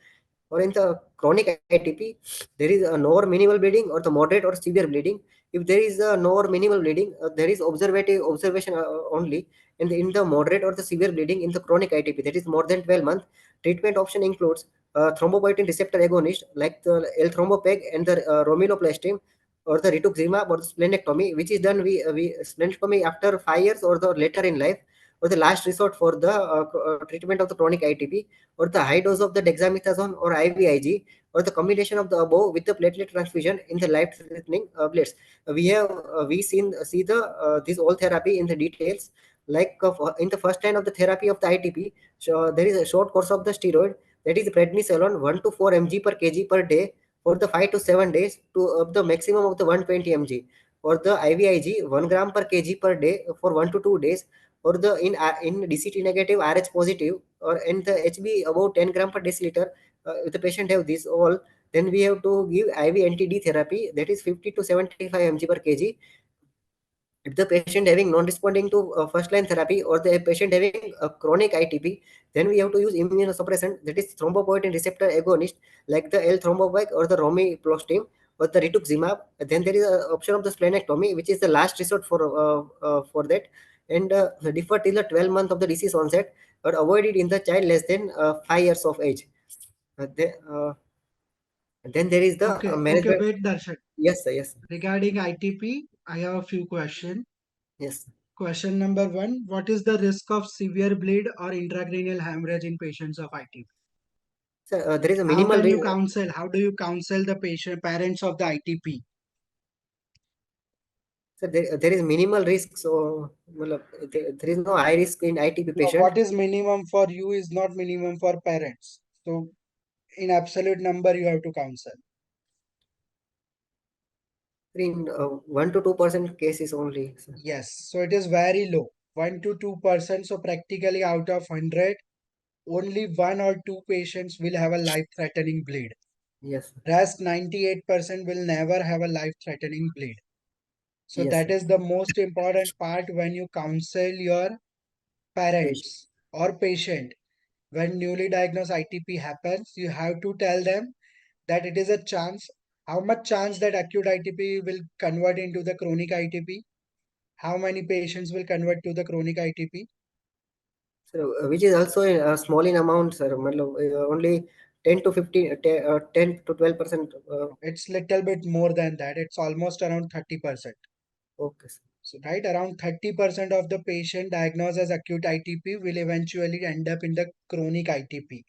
[SPEAKER 3] Or in the chronic ITP, there is a no or minimal bleeding or the moderate or severe bleeding. If there is a no or minimal bleeding, there is observation only. And in the moderate or the severe bleeding in the chronic ITP, that is more than 12 months, treatment option includes thrombopoietin receptor agonist like the L-thrombopeg and the romiloplastim, or the rituximab or the splenectomy, which is done we splenectomy after 5 years or the later in life, or the last resort for the treatment of the chronic ITP, or the high dose of the dexamethasone or IVIG, or the combination of the above with the platelet transfusion in the life-threatening blades. We see the this all therapy in the details. Like in the first line of the therapy of the ITP, so there is a short course of the steroid, that is prednisolone 1 to 4 mg per kg per day for the 5 to 7 days to up the maximum of the 120 mg, or the IVIG 1 gram per kg per day for 1 to 2 days, or the in DCT negative, RH positive, or in the HB above 10 gram per deciliter, if the patient have this all, then we have to give IV NTD therapy, that is 50 to 75 mg per kg. If the patient having non-responding to first line therapy, or the patient having a chronic ITP, then we have to use immunosuppressant, that is thrombopoietin receptor agonist like the L-thrombopeg or the romiflostim or the rituximab. Then there is an option of the splenectomy, which is the last resort for that, and defer till the 12 month of the disease onset, or avoid it in the child less than 5 years of age. Then there is the
[SPEAKER 4] Okay,
[SPEAKER 3] management.
[SPEAKER 4] wait, Darshan.
[SPEAKER 3] Yes, sir. Yes,
[SPEAKER 4] Regarding ITP, I have a few questions.
[SPEAKER 3] yes.
[SPEAKER 4] Question number one, what is the risk of severe bleed or intracranial hemorrhage in patients of ITP?
[SPEAKER 3] So there is a
[SPEAKER 4] How
[SPEAKER 3] minimal
[SPEAKER 4] can you counsel? How do you counsel the parents of the ITP?
[SPEAKER 3] So there is minimal risk. So matlab, there is no high risk in ITP
[SPEAKER 4] No,
[SPEAKER 3] patient.
[SPEAKER 4] what is minimum for you is not minimum for parents. So in absolute number, you have to counsel.
[SPEAKER 3] In 1 to 2% cases only. So,
[SPEAKER 4] Yes, so it is very low, 1 to 2%. So practically out of 100, only 1 or 2 patients will have a life-threatening bleed.
[SPEAKER 3] yes,
[SPEAKER 4] Rest 98% will never have a life-threatening bleed. So
[SPEAKER 3] yes,
[SPEAKER 4] that is the most important part when you counsel your
[SPEAKER 3] patient.
[SPEAKER 4] parents or patient. When newly diagnosed ITP happens, you have to tell them that it is a chance. How much chance that acute ITP will convert into the chronic ITP? How many patients will convert to the chronic ITP?
[SPEAKER 3] So which is also small in amount, sir. Matlab, only 10 to 15, 10 to 12%.
[SPEAKER 4] It's little bit more than that. It's almost around 30%.
[SPEAKER 3] Okay, sir.
[SPEAKER 4] So, right, around 30% of the patient diagnosed as acute ITP will eventually end up in the chronic ITP.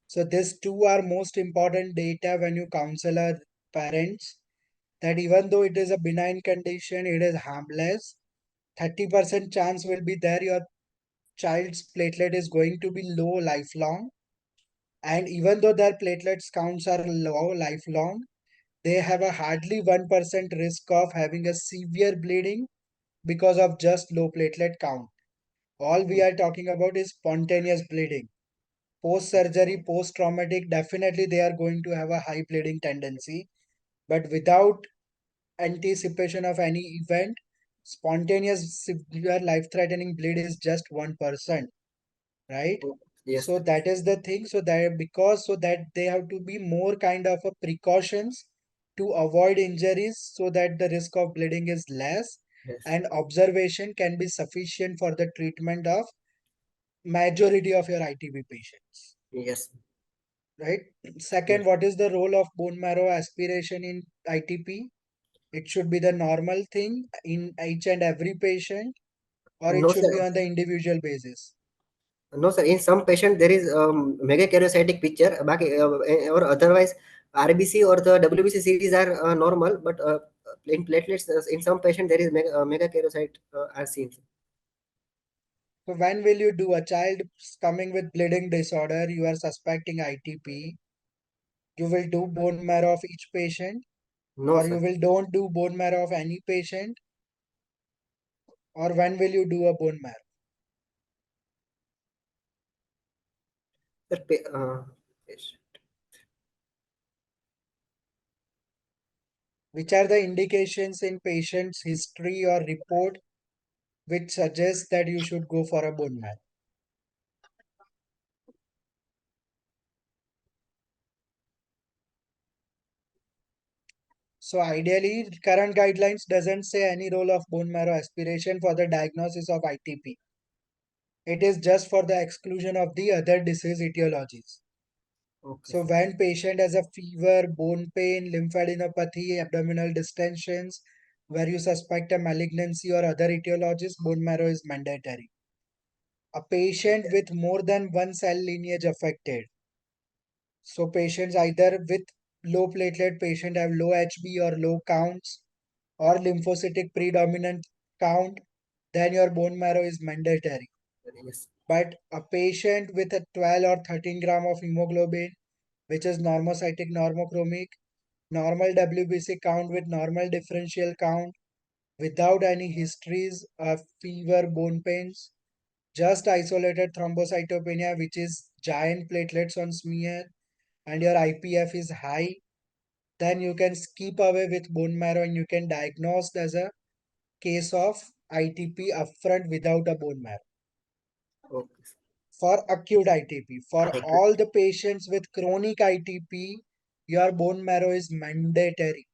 [SPEAKER 4] So, these two are most important data when you counsel our parents, that even though it is a benign condition, it is harmless. 30% chance will be there your child's platelet is going to be low lifelong. And even though their platelets counts are low lifelong, they have a hardly 1% risk of having a severe bleeding because of just low platelet count. All we are talking about is spontaneous bleeding. Post surgery, post traumatic, definitely they are going to have a high bleeding tendency. But without anticipation of any event, spontaneous severe life threatening bleed is just 1%, right?
[SPEAKER 3] Yes,
[SPEAKER 4] So
[SPEAKER 3] sir.
[SPEAKER 4] that is the thing. So that because so that they have to be more kind of a precautions to avoid injuries so that the risk of bleeding is less
[SPEAKER 3] Yes.
[SPEAKER 4] and observation can be sufficient for the treatment of majority of your ITP patients.
[SPEAKER 3] Yes.
[SPEAKER 4] Right. Second,
[SPEAKER 3] Yes.
[SPEAKER 4] what is the role of bone marrow aspiration in ITP? It should be the normal thing in each and every patient, or it
[SPEAKER 3] No,
[SPEAKER 4] should be
[SPEAKER 3] sir.
[SPEAKER 4] on the individual basis.
[SPEAKER 3] No, sir. In some patient there is megakaryocytic picture, or otherwise RBC or the WBC series are normal, but in platelets in some patient there is megakaryocyte are seen.
[SPEAKER 4] So when will you do a child coming with bleeding disorder, you are suspecting ITP, you will do bone marrow of each patient,
[SPEAKER 3] No,
[SPEAKER 4] or you
[SPEAKER 3] sir.
[SPEAKER 4] will don't do bone marrow of any patient, or when will you do a bone marrow?
[SPEAKER 3] Sir, yes.
[SPEAKER 4] Which are the indications in patient's history or report which suggests that you should go for a bone marrow? So ideally, current guidelines doesn't say any role of bone marrow aspiration for the diagnosis of ITP. It is just for the exclusion of the other disease etiologies.
[SPEAKER 3] Okay,
[SPEAKER 4] So
[SPEAKER 3] sir.
[SPEAKER 4] when patient has a fever, bone pain, lymphadenopathy, abdominal distensions, where you suspect a malignancy or other etiologies, bone marrow is mandatory. A patient with more than one cell lineage affected. So patients either with low platelet patient have low HB or low counts or lymphocytic predominant count, then your bone marrow is mandatory.
[SPEAKER 3] Yes.
[SPEAKER 4] But a patient with a 12 or 13 gram of hemoglobin, which is normocytic normochromic, normal WBC count with normal differential count, without any histories of fever, bone pains, just isolated thrombocytopenia, which is giant platelets on smear, and your IPF is high, then you can skip away with bone marrow and you can diagnose as a case of ITP upfront without a bone marrow.
[SPEAKER 3] Okay, sir.
[SPEAKER 4] For acute ITP, for
[SPEAKER 3] Thank you.
[SPEAKER 4] all the patients with chronic ITP, your bone marrow is mandatory.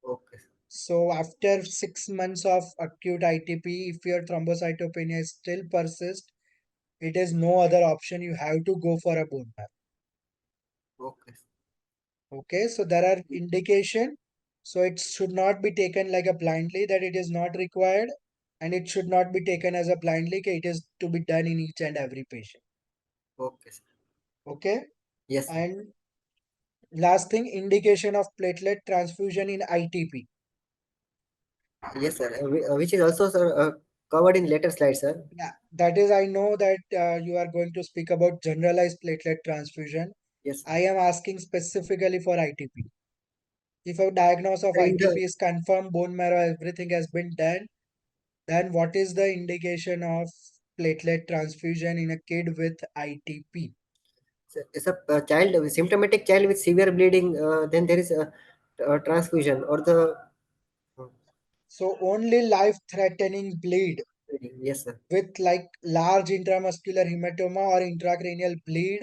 [SPEAKER 3] Okay, sir.
[SPEAKER 4] So after 6 months of acute ITP, if your thrombocytopenia still persists, it is no other option. You have to go for a bone marrow.
[SPEAKER 3] Okay, sir.
[SPEAKER 4] Okay, so there are indication. So it should not be taken like a blindly that it is not required, and it should not be taken as a blindly that it is to be done in each and every patient.
[SPEAKER 3] Okay, sir.
[SPEAKER 4] Okay,
[SPEAKER 3] Yes, sir.
[SPEAKER 4] and last thing, indication of platelet transfusion in ITP.
[SPEAKER 3] Yes, sir. Which is also, sir, covered in later slides, sir.
[SPEAKER 4] Yeah, that is, I know that you are going to speak about generalized platelet transfusion.
[SPEAKER 3] Yes, sir.
[SPEAKER 4] I am asking specifically for ITP. If a diagnosis of
[SPEAKER 3] In the
[SPEAKER 4] ITP is confirmed, bone marrow, everything has been done, then what is the indication of platelet transfusion in a kid with ITP?
[SPEAKER 3] it's a child, symptomatic child with severe bleeding, then there is a transfusion or the
[SPEAKER 4] So only life-threatening bleed
[SPEAKER 3] bleeding. Yes, sir.
[SPEAKER 4] with like large intramuscular hematoma or intracranial bleed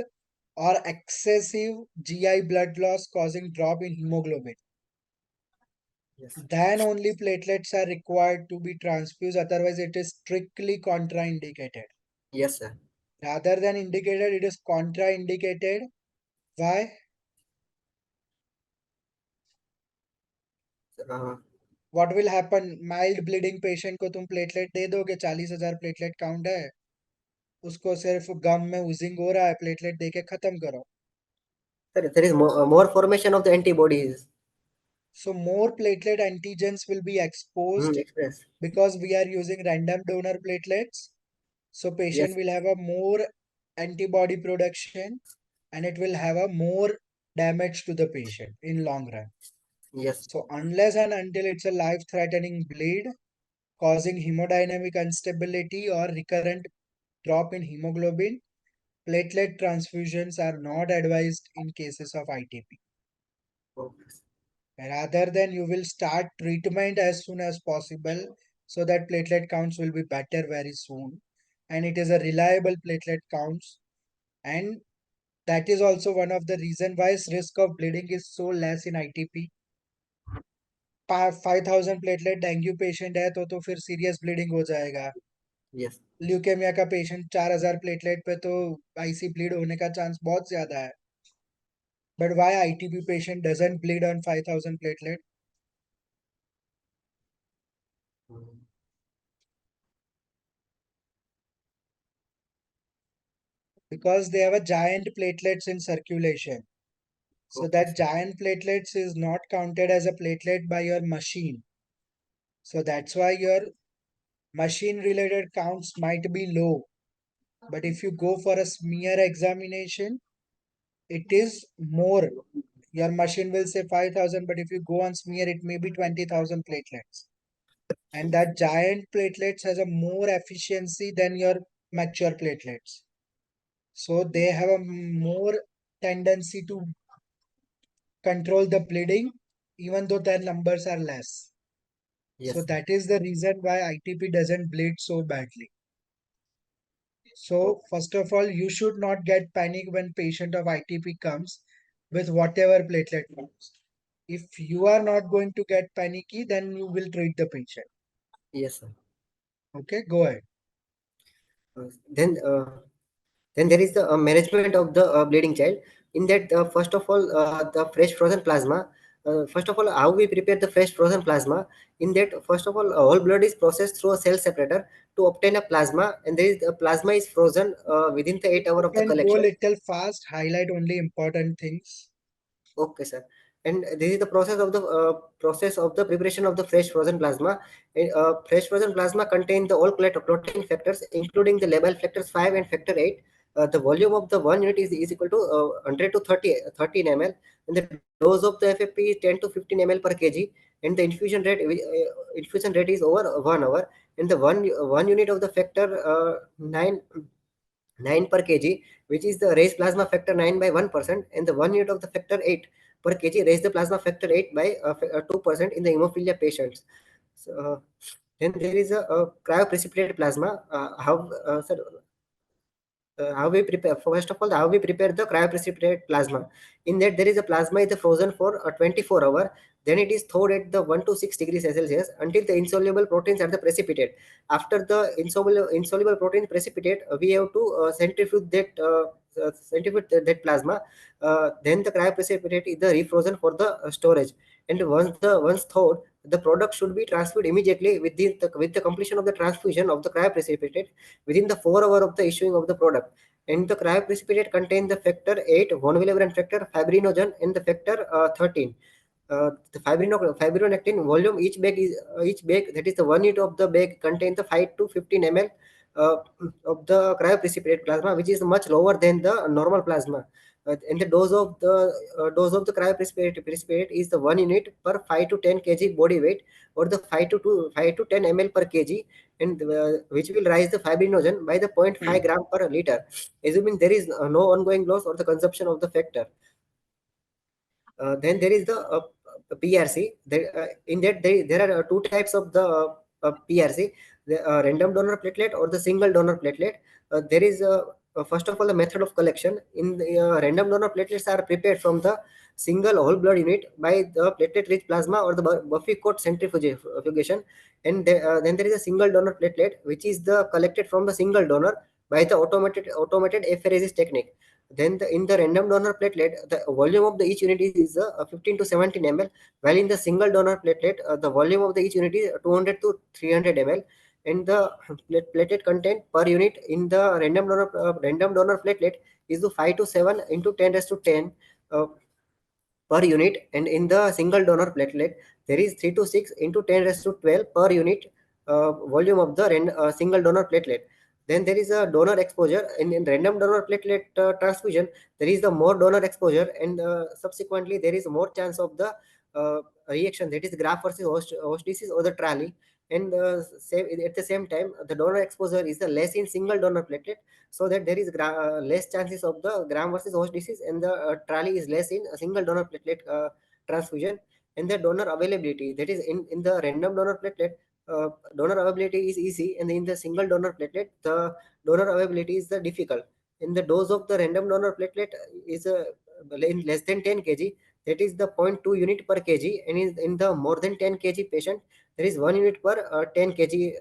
[SPEAKER 4] or excessive GI blood loss causing drop in hemoglobin.
[SPEAKER 3] Yes.
[SPEAKER 4] Then only platelets are required to be transfused, otherwise it is strictly contraindicated.
[SPEAKER 3] Yes, sir.
[SPEAKER 4] Rather than indicated, it is contraindicated. Why?
[SPEAKER 3] Uh,
[SPEAKER 4] what will happen? Mild bleeding patient को तुम platelet दे दोगे, 40,000 platelet count है, उसको सिर्फ गम में उजिंग हो रहा है, प्लेटलेट दे के खत्म करो.
[SPEAKER 3] Sir, there is more formation of the antibodies.
[SPEAKER 4] So more platelet antigens will be exposed
[SPEAKER 3] Express.
[SPEAKER 4] because we are using random donor platelets. So patient
[SPEAKER 3] Yes.
[SPEAKER 4] will have a more antibody production and it will have a more damage to the patient in long run.
[SPEAKER 3] Yes.
[SPEAKER 4] So unless and until it's a life-threatening bleed causing hemodynamic instability or recurrent drop in hemoglobin, platelet transfusions are not advised in cases of ITP.
[SPEAKER 3] Okay.
[SPEAKER 4] Rather than you will start treatment as soon as possible so that platelet counts will be better very soon, and it is a reliable platelet counts, and that is also one of the reason why risk of bleeding is so less in ITP. 5,000 platelet dengue patient है तो फिर serious bleeding हो जाएगा.
[SPEAKER 3] Yes.
[SPEAKER 4] Leukaemia का patient 4,000 platelet पे तो IC bleed होने का चांस बहुत ज्यादा है. But why ITP patient doesn't bleed on 5,000 platelet? Because they have a giant platelets in circulation. So
[SPEAKER 3] Okay.
[SPEAKER 4] that giant platelets is not counted as a platelet by your machine. So that's why your machine related counts might be low. But if you go for a smear examination, it is more. Your machine will say 5,000, but if you go on smear, it may be 20,000 platelets. And that giant platelets has a more efficiency than your mature platelets. So they have a more tendency to control the bleeding, even though their numbers are less.
[SPEAKER 3] Yes.
[SPEAKER 4] So that is the reason why ITP doesn't bleed so badly. So first of all, you should not get panic when patient of ITP comes with whatever platelet counts. If you are not going to get panicky, then you will treat the patient.
[SPEAKER 3] Yes, sir.
[SPEAKER 4] Okay, go ahead.
[SPEAKER 3] Then there is the management of the bleeding child. In that, first of all, the fresh frozen plasma. First of all, how we prepare the fresh frozen plasma. In that, first of all, all blood is processed through a cell separator to obtain a plasma, and there is the plasma is frozen within the 8 hours of the
[SPEAKER 4] Can go
[SPEAKER 3] collection.
[SPEAKER 4] little fast, highlight only important things.
[SPEAKER 3] Okay, sir. And this is the process of the preparation of the fresh frozen plasma. Fresh frozen plasma contain the all clotting factors, including the labile factors 5 and factor 8. The volume of the 1 unit is equal to 100 to 13 ml, and the dose of the FFP is 10 to 15 ml per kg, and the infusion rate is over 1 hour, and the one unit of the factor 9 per kg, which is the raised plasma factor 9 by 1%, and the 1 unit of the factor 8 per kg raise the plasma factor 8 by 2% in the hemophilia patients. So, then there is a cryoprecipitated plasma. How we prepare? First of all, how we prepare the cryoprecipitated plasma? In that, there is a plasma is frozen for 24 hours. Then it is thawed at the 1 to 6 degrees Celsius until the insoluble proteins are the precipitate. After the insoluble protein precipitate, we have to centrifuge that plasma. Then the cryoprecipitate is the refrozen for the storage. And once thawed, the product should be transferred immediately with the completion of the transfusion of the cryoprecipitate within the 4 hours of the issuing of the product. And the cryoprecipitate contain the factor 8 von Willebrand factor, fibrinogen, and the factor 13. The fibronectin volume each bag, that is the 1 unit of the bag, contain the 5 to 15 ml uh, of the cryoprecipitate plasma, which is much lower than the normal plasma. And the dose of the cryoprecipitate is the 1 unit per 5 to 10 kg body weight, or the 5 to 10 ml per kg, and which will rise the fibrinogen by the 0.5 gram per liter, assuming there is no ongoing loss or the consumption of the factor. Then there is the PRC. In that there are two types of the PRC: the random donor platelet or the single donor platelet. There is first of all the method of collection. In the random donor platelets are prepared from the single whole blood unit by the platelet-rich plasma or the Buffy-Coat centrifugation, and then there is a single donor platelet which is the collected from the single donor by the automated apheresis technique. Then in the random donor platelet, the volume of the each unit is 15 to 17 ml, while in the single donor platelet, the volume of the each unit is 200 to 300 ml, and the platelet content per unit in the random donor platelet is to 5 to 7 into 10 raised to 10 per unit, and in the single donor platelet there is 3 to 6 into 10 raised to 12 per unit volume of the single donor platelet. Then there is a donor exposure. In random donor platelet transfusion, there is the more donor exposure, and subsequently there is more chance of the reaction, that is graft versus host disease or the TRALI. And at the same time, the donor exposure is the less in single donor platelet, so that there is less chances of the gram versus host disease, and the TRALI is less in a single donor platelet transfusion. And the donor availability, that is in the random donor platelet, donor availability is easy, and in the single donor platelet, the donor availability is the difficult. In the dose of the random donor platelet is in less than 10 kg, that is the 0.2 unit per kg, and in the more than 10 kg patient, there is 1 unit per 10 kg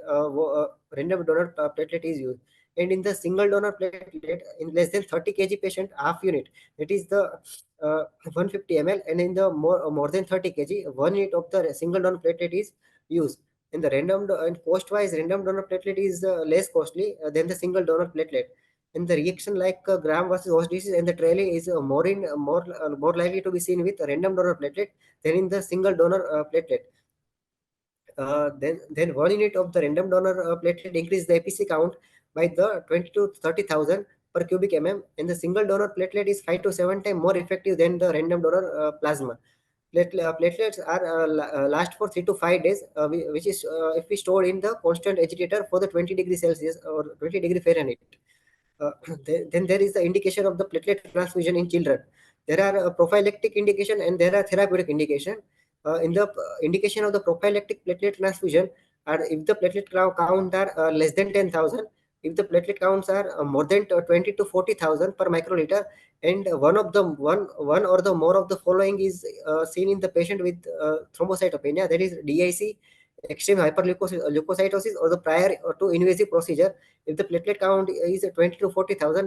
[SPEAKER 3] random donor platelet is used. And in the single donor platelet, in less than 30 kg patient, half unit, that is the 150 ml, and in the more than 30 kg, 1 unit of the single donor platelet is used. In the and cost-wise, random donor platelet is less costly than the single donor platelet. And the reaction like gram versus host disease and the TRALI is more likely to be seen with a random donor platelet than in the single donor platelet. Then 1 unit of the random donor platelet increase the APC count by the 20 to 30,000 per cubic mm, and the single donor platelet is 5 to 7 times more effective than the random donor plasma. Platelets are last for 3 to 5 days, which is if we store in the constant agitator for the 20 degrees Celsius or 20 degree Fahrenheit. Then there is the indication of the platelet transfusion in children. There are prophylactic indication and there are therapeutic indication. In the indication of the prophylactic platelet transfusion, if the platelet count are less than 10,000, if the platelet counts are more than 20 to 40,000 per microliter, and one or the more of the following is seen in the patient with thrombocytopenia, that is DIC, extreme hyperleukocytosis, or the prior to invasive procedure. If the platelet count is 20 to 40,000,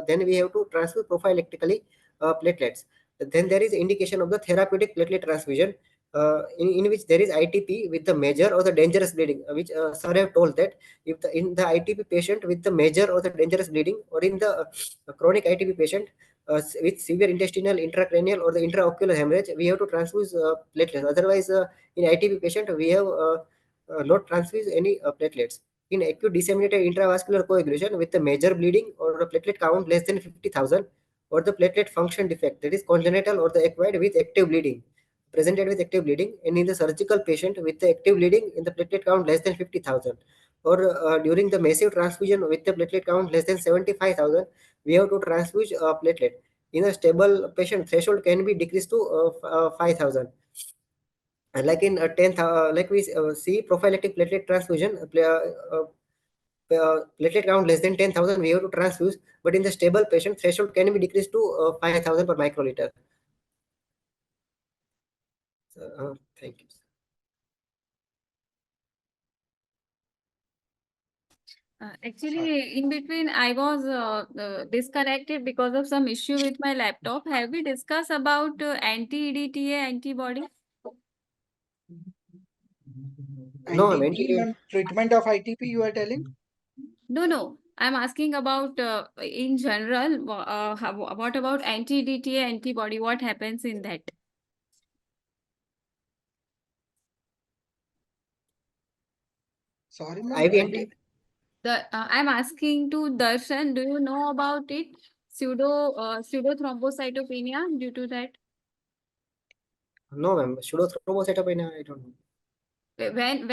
[SPEAKER 3] then we have to transfuse prophylactically platelets. Then there is indication of the therapeutic platelet transfusion, in which there is ITP with the major or the dangerous bleeding, which sir have told that if in the ITP patient with the major or the dangerous bleeding, or in the chronic ITP patient with severe intestinal, intracranial, or the intraocular hemorrhage, we have to transfuse platelets. Otherwise, in ITP patient, we have not transfuse any platelets. In acute disseminated intravascular coagulation with the major bleeding or a platelet count less than 50,000, or the platelet function defect, that is congenital or the acquired with active bleeding, presented with active bleeding, and in the surgical patient with the active bleeding in the platelet count less than 50,000, or during the massive transfusion with the platelet count less than 75,000, we have to transfuse platelet. In a stable patient, threshold can be decreased to 5,000. And like in 10th, like we see prophylactic platelet transfusion, platelet count less than 10,000, we have to transfuse, but in the stable patient, threshold can be decreased to 5,000 per microliter. Thank you.
[SPEAKER 1] Actually, in between, I was disconnected because of some issue with my laptop. Have we discussed about anti-EDTA antibody?
[SPEAKER 3] No,
[SPEAKER 4] ITP, treatment of ITP, you are telling?
[SPEAKER 1] No. I'm asking about in general. What about anti-EDTA antibody? What happens in that?
[SPEAKER 4] Sorry, ma'am.
[SPEAKER 3] IV
[SPEAKER 1] I'm asking to Darshan. Do you know about it? Pseudothrombocytopenia due to that.
[SPEAKER 3] No, ma'am. Pseudothrombocytopenia, I don't know.
[SPEAKER 1] When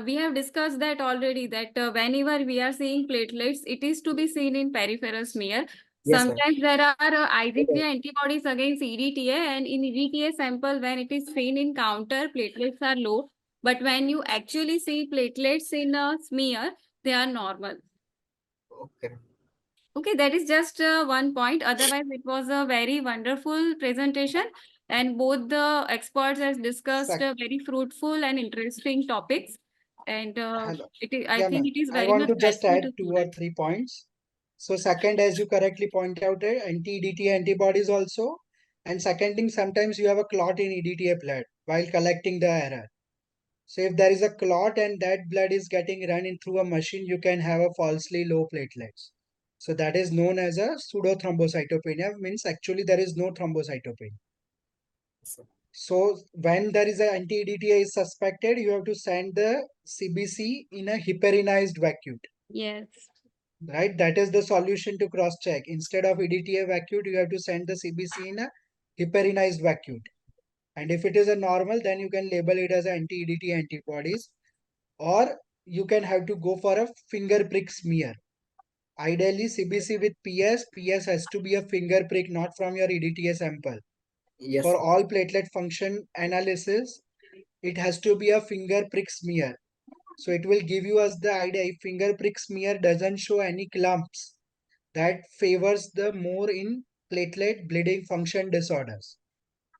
[SPEAKER 1] we have discussed that already, that whenever we are seeing platelets, it is to be seen in peripheral smear.
[SPEAKER 3] Yes,
[SPEAKER 1] Sometimes there are IgG antibodies against EDTA, and in EDTA sample, when it is seen in counter, platelets are low. But when you actually see platelets in a smear, they are normal.
[SPEAKER 3] Okay.
[SPEAKER 1] Okay, that is just one point. Otherwise, it was a very wonderful presentation, and both the experts has discussed very fruitful and interesting topics. And
[SPEAKER 4] Hello.
[SPEAKER 1] I
[SPEAKER 4] Yeah,
[SPEAKER 1] think
[SPEAKER 4] ma'am.
[SPEAKER 1] it is
[SPEAKER 4] I
[SPEAKER 1] very
[SPEAKER 4] want
[SPEAKER 1] much
[SPEAKER 4] to just
[SPEAKER 1] helpful
[SPEAKER 4] add
[SPEAKER 1] to
[SPEAKER 4] 2 or
[SPEAKER 1] students.
[SPEAKER 4] 3 points. So second, as you correctly point out, anti-EDTA antibodies also. And second thing, sometimes you have a clot in EDTA blood while collecting the error. So if there is a clot and that blood is getting run in through a machine, you can have a falsely low platelets. So that is known as a pseudo-thrombocytopenia, means actually there is no thrombocytopenia. So when there is an anti-EDTA is suspected, you have to send the CBC in a heparinized vacuum.
[SPEAKER 1] Yes.
[SPEAKER 4] Right, that is the solution to cross check. Instead of EDTA vacuum, you have to send the CBC in a heparinized vacuum. And if it is a normal, then you can label it as anti-EDTA antibodies, or you can have to go for a finger prick smear. Ideally, CBC with PS. PS has to be a finger prick, not from your EDTA sample.
[SPEAKER 3] Yes.
[SPEAKER 4] For all platelet function analysis, it has to be a finger prick smear. So it will give you us the idea. If finger prick smear doesn't show any clumps, that favors the more in platelet bleeding function disorders.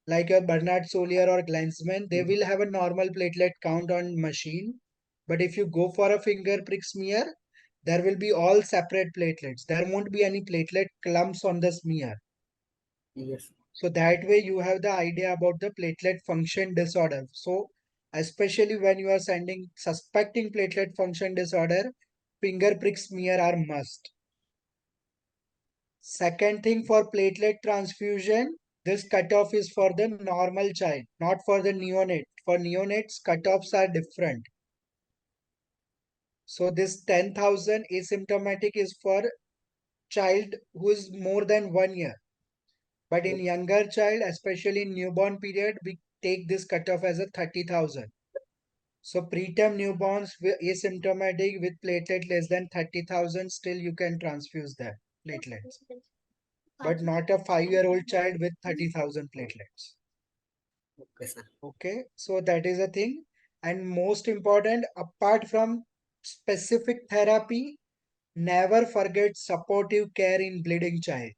[SPEAKER 4] Like a Bernard Solier or Glanzmann, they will have a normal platelet count on machine. But if you go for a finger prick smear, there will be all separate platelets. There won't be any platelet clumps on the smear.
[SPEAKER 3] Yes.
[SPEAKER 4] So that way you have the idea about the platelet function disorder. So especially when you are suspecting platelet function disorder, finger prick smear are must. Second thing, for platelet transfusion, this cutoff is for the normal child, not for the neonate. For neonates, cutoffs are different. So this 10,000 asymptomatic is for child who is more than 1 year. But in younger child, especially in newborn period, we take this cutoff as a 30,000. So preterm newborns with asymptomatic with platelet less than 30,000, still you can transfuse their platelets. But not a 5-year-old child with 30,000 platelets.
[SPEAKER 3] Okay, sir.
[SPEAKER 4] Okay, so that is a thing. And most important, apart from specific therapy, never forget supportive care in bleeding child.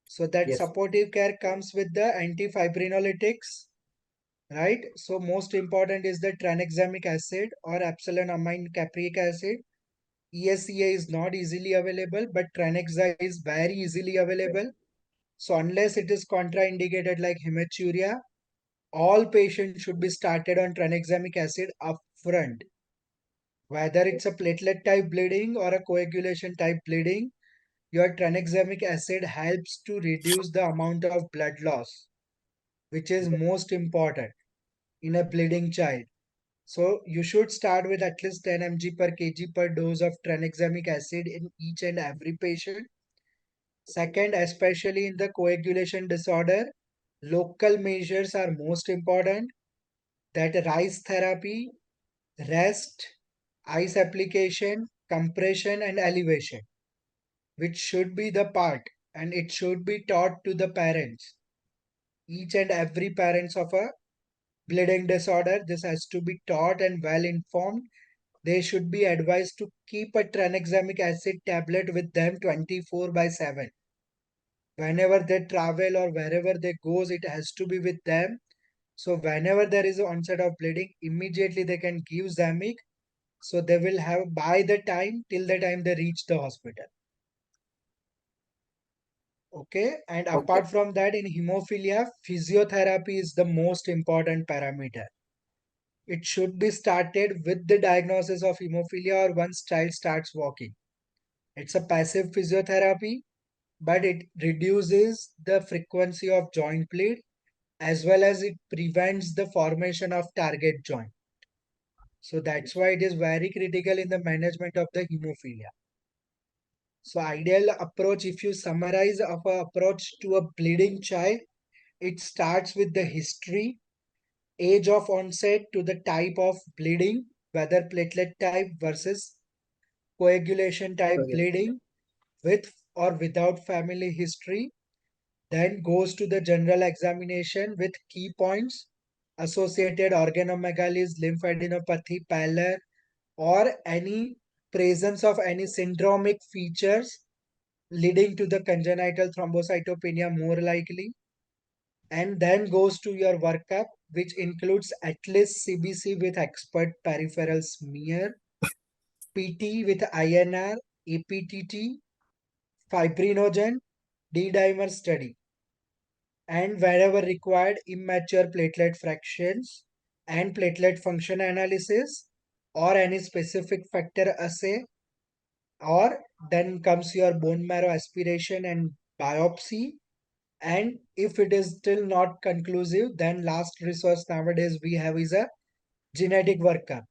[SPEAKER 4] So that
[SPEAKER 3] Yes.
[SPEAKER 4] supportive care comes with the antifibrinolytics, right? So most important is the tranexamic acid or epsilolamine capric acid. ESEA is not easily available, but Tranexa is very easily available. So unless it is contraindicated like hematuria, all patients should be started on tranexamic acid upfront. Whether it's a platelet type bleeding or a coagulation type bleeding, your tranexamic acid helps to reduce the amount of blood loss, which is most important in a bleeding child. So you should start with at least 10 mg per kg per dose of tranexamic acid in each and every patient. Second, especially in the coagulation disorder, local measures are most important. That RICE therapy, rest, ice application, compression and elevation, which should be the part, and it should be taught to the parents. Each and every parents of a bleeding disorder, this has to be taught and well informed. They should be advised to keep a tranexamic acid tablet with them 24/7. Whenever they travel or wherever they goes, it has to be with them. So whenever there is an onset of bleeding, immediately they can give Zamic. So they will have by the time till the time they reach the hospital. Okay. And
[SPEAKER 3] Okay.
[SPEAKER 4] apart from that, in hemophilia, physiotherapy is the most important parameter. It should be started with the diagnosis of hemophilia or once child starts walking. It's a passive physiotherapy, but it reduces the frequency of joint bleed as well as it prevents the formation of target joint. So that's why it is very critical in the management of the hemophilia. So ideal approach, if you summarize of a approach to a bleeding child, it starts with the history, age of onset to the type of bleeding, whether platelet type versus coagulation type
[SPEAKER 3] Okay.
[SPEAKER 4] bleeding, with or without family history, then goes to the general examination with key points, associated organomegalies, lymphadenopathy, pallor, or any presence of any syndromic features leading to the congenital thrombocytopenia more likely, and then goes to your workup, which includes at least CBC with expert peripheral smear, PT with INR, APTT, fibrinogen D-dimer study, and wherever required, immature platelet fractions and platelet function analysis or any specific factor assay, or then comes your bone marrow aspiration and biopsy. And if it is still not conclusive, then last resource nowadays we have is a genetic workup.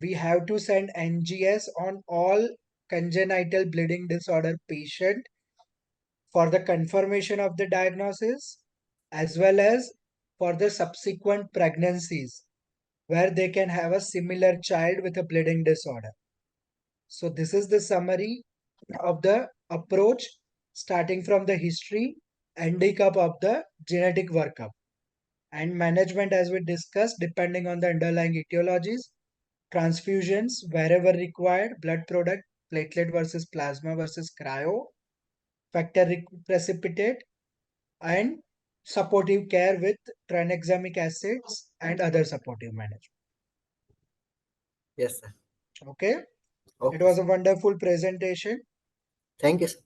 [SPEAKER 4] We have to send NGS on all congenital bleeding disorder patient for the confirmation of the diagnosis, as well as for the subsequent pregnancies where they can have a similar child with a bleeding disorder. So this is the summary of the approach, starting from the history, ending up of the genetic workup. And management, as we discussed, depending on the underlying etiologies, transfusions wherever required, blood product, platelet versus plasma versus cryo, factor precipitate, and supportive care with tranexamic acids and other supportive management.
[SPEAKER 3] Yes, sir.
[SPEAKER 4] Okay,
[SPEAKER 3] Okay.
[SPEAKER 4] it was a wonderful presentation.
[SPEAKER 3] Thank you, sir.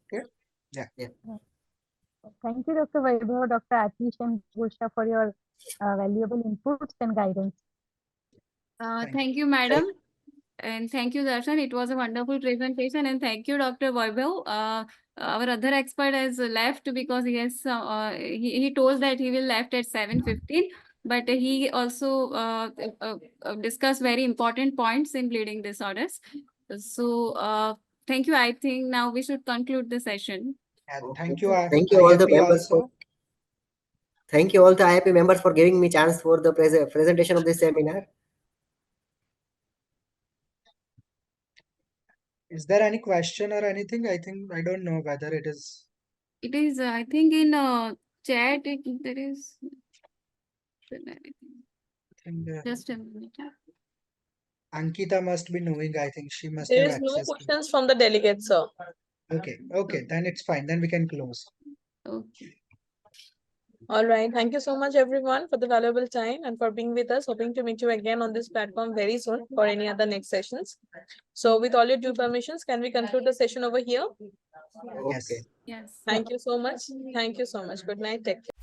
[SPEAKER 5] Thank you, Dr. Vaibhav, Dr. Atish, and Gosha for your valuable inputs and guidance.
[SPEAKER 1] Thank you, madam. And thank you, Darshan. It was a wonderful presentation. And thank you, Dr. Vaibhav. Our other expert has left because he told that he will left at 7:15. But he also discussed very important points in bleeding disorders. So thank you. I think now we should conclude the session.
[SPEAKER 4] And thank you,
[SPEAKER 3] Thank you all the
[SPEAKER 4] IAP
[SPEAKER 3] members
[SPEAKER 4] also.
[SPEAKER 3] Thank you all the IAP members for giving me chance for the presentation of this seminar.
[SPEAKER 4] Is there any question or anything? I think I don't know whether it is.
[SPEAKER 1] It is, I think, in chat. There is. Just a minute.
[SPEAKER 4] Ankita must be knowing. I think she must
[SPEAKER 6] There
[SPEAKER 4] have
[SPEAKER 6] is no
[SPEAKER 4] access.
[SPEAKER 6] questions from the delegates, sir.
[SPEAKER 4] Okay, then it's fine. Then we can close.
[SPEAKER 1] Okay.
[SPEAKER 6] All right. Thank you so much, everyone, for the valuable time and for being with us. Hoping to meet you again on this platform very soon for any other next sessions. So with all your due permissions, can we conclude the session over here?
[SPEAKER 4] Yes.
[SPEAKER 3] Okay.
[SPEAKER 1] Yes.
[SPEAKER 6] Thank you so much. Thank you so much. Good night. Take care.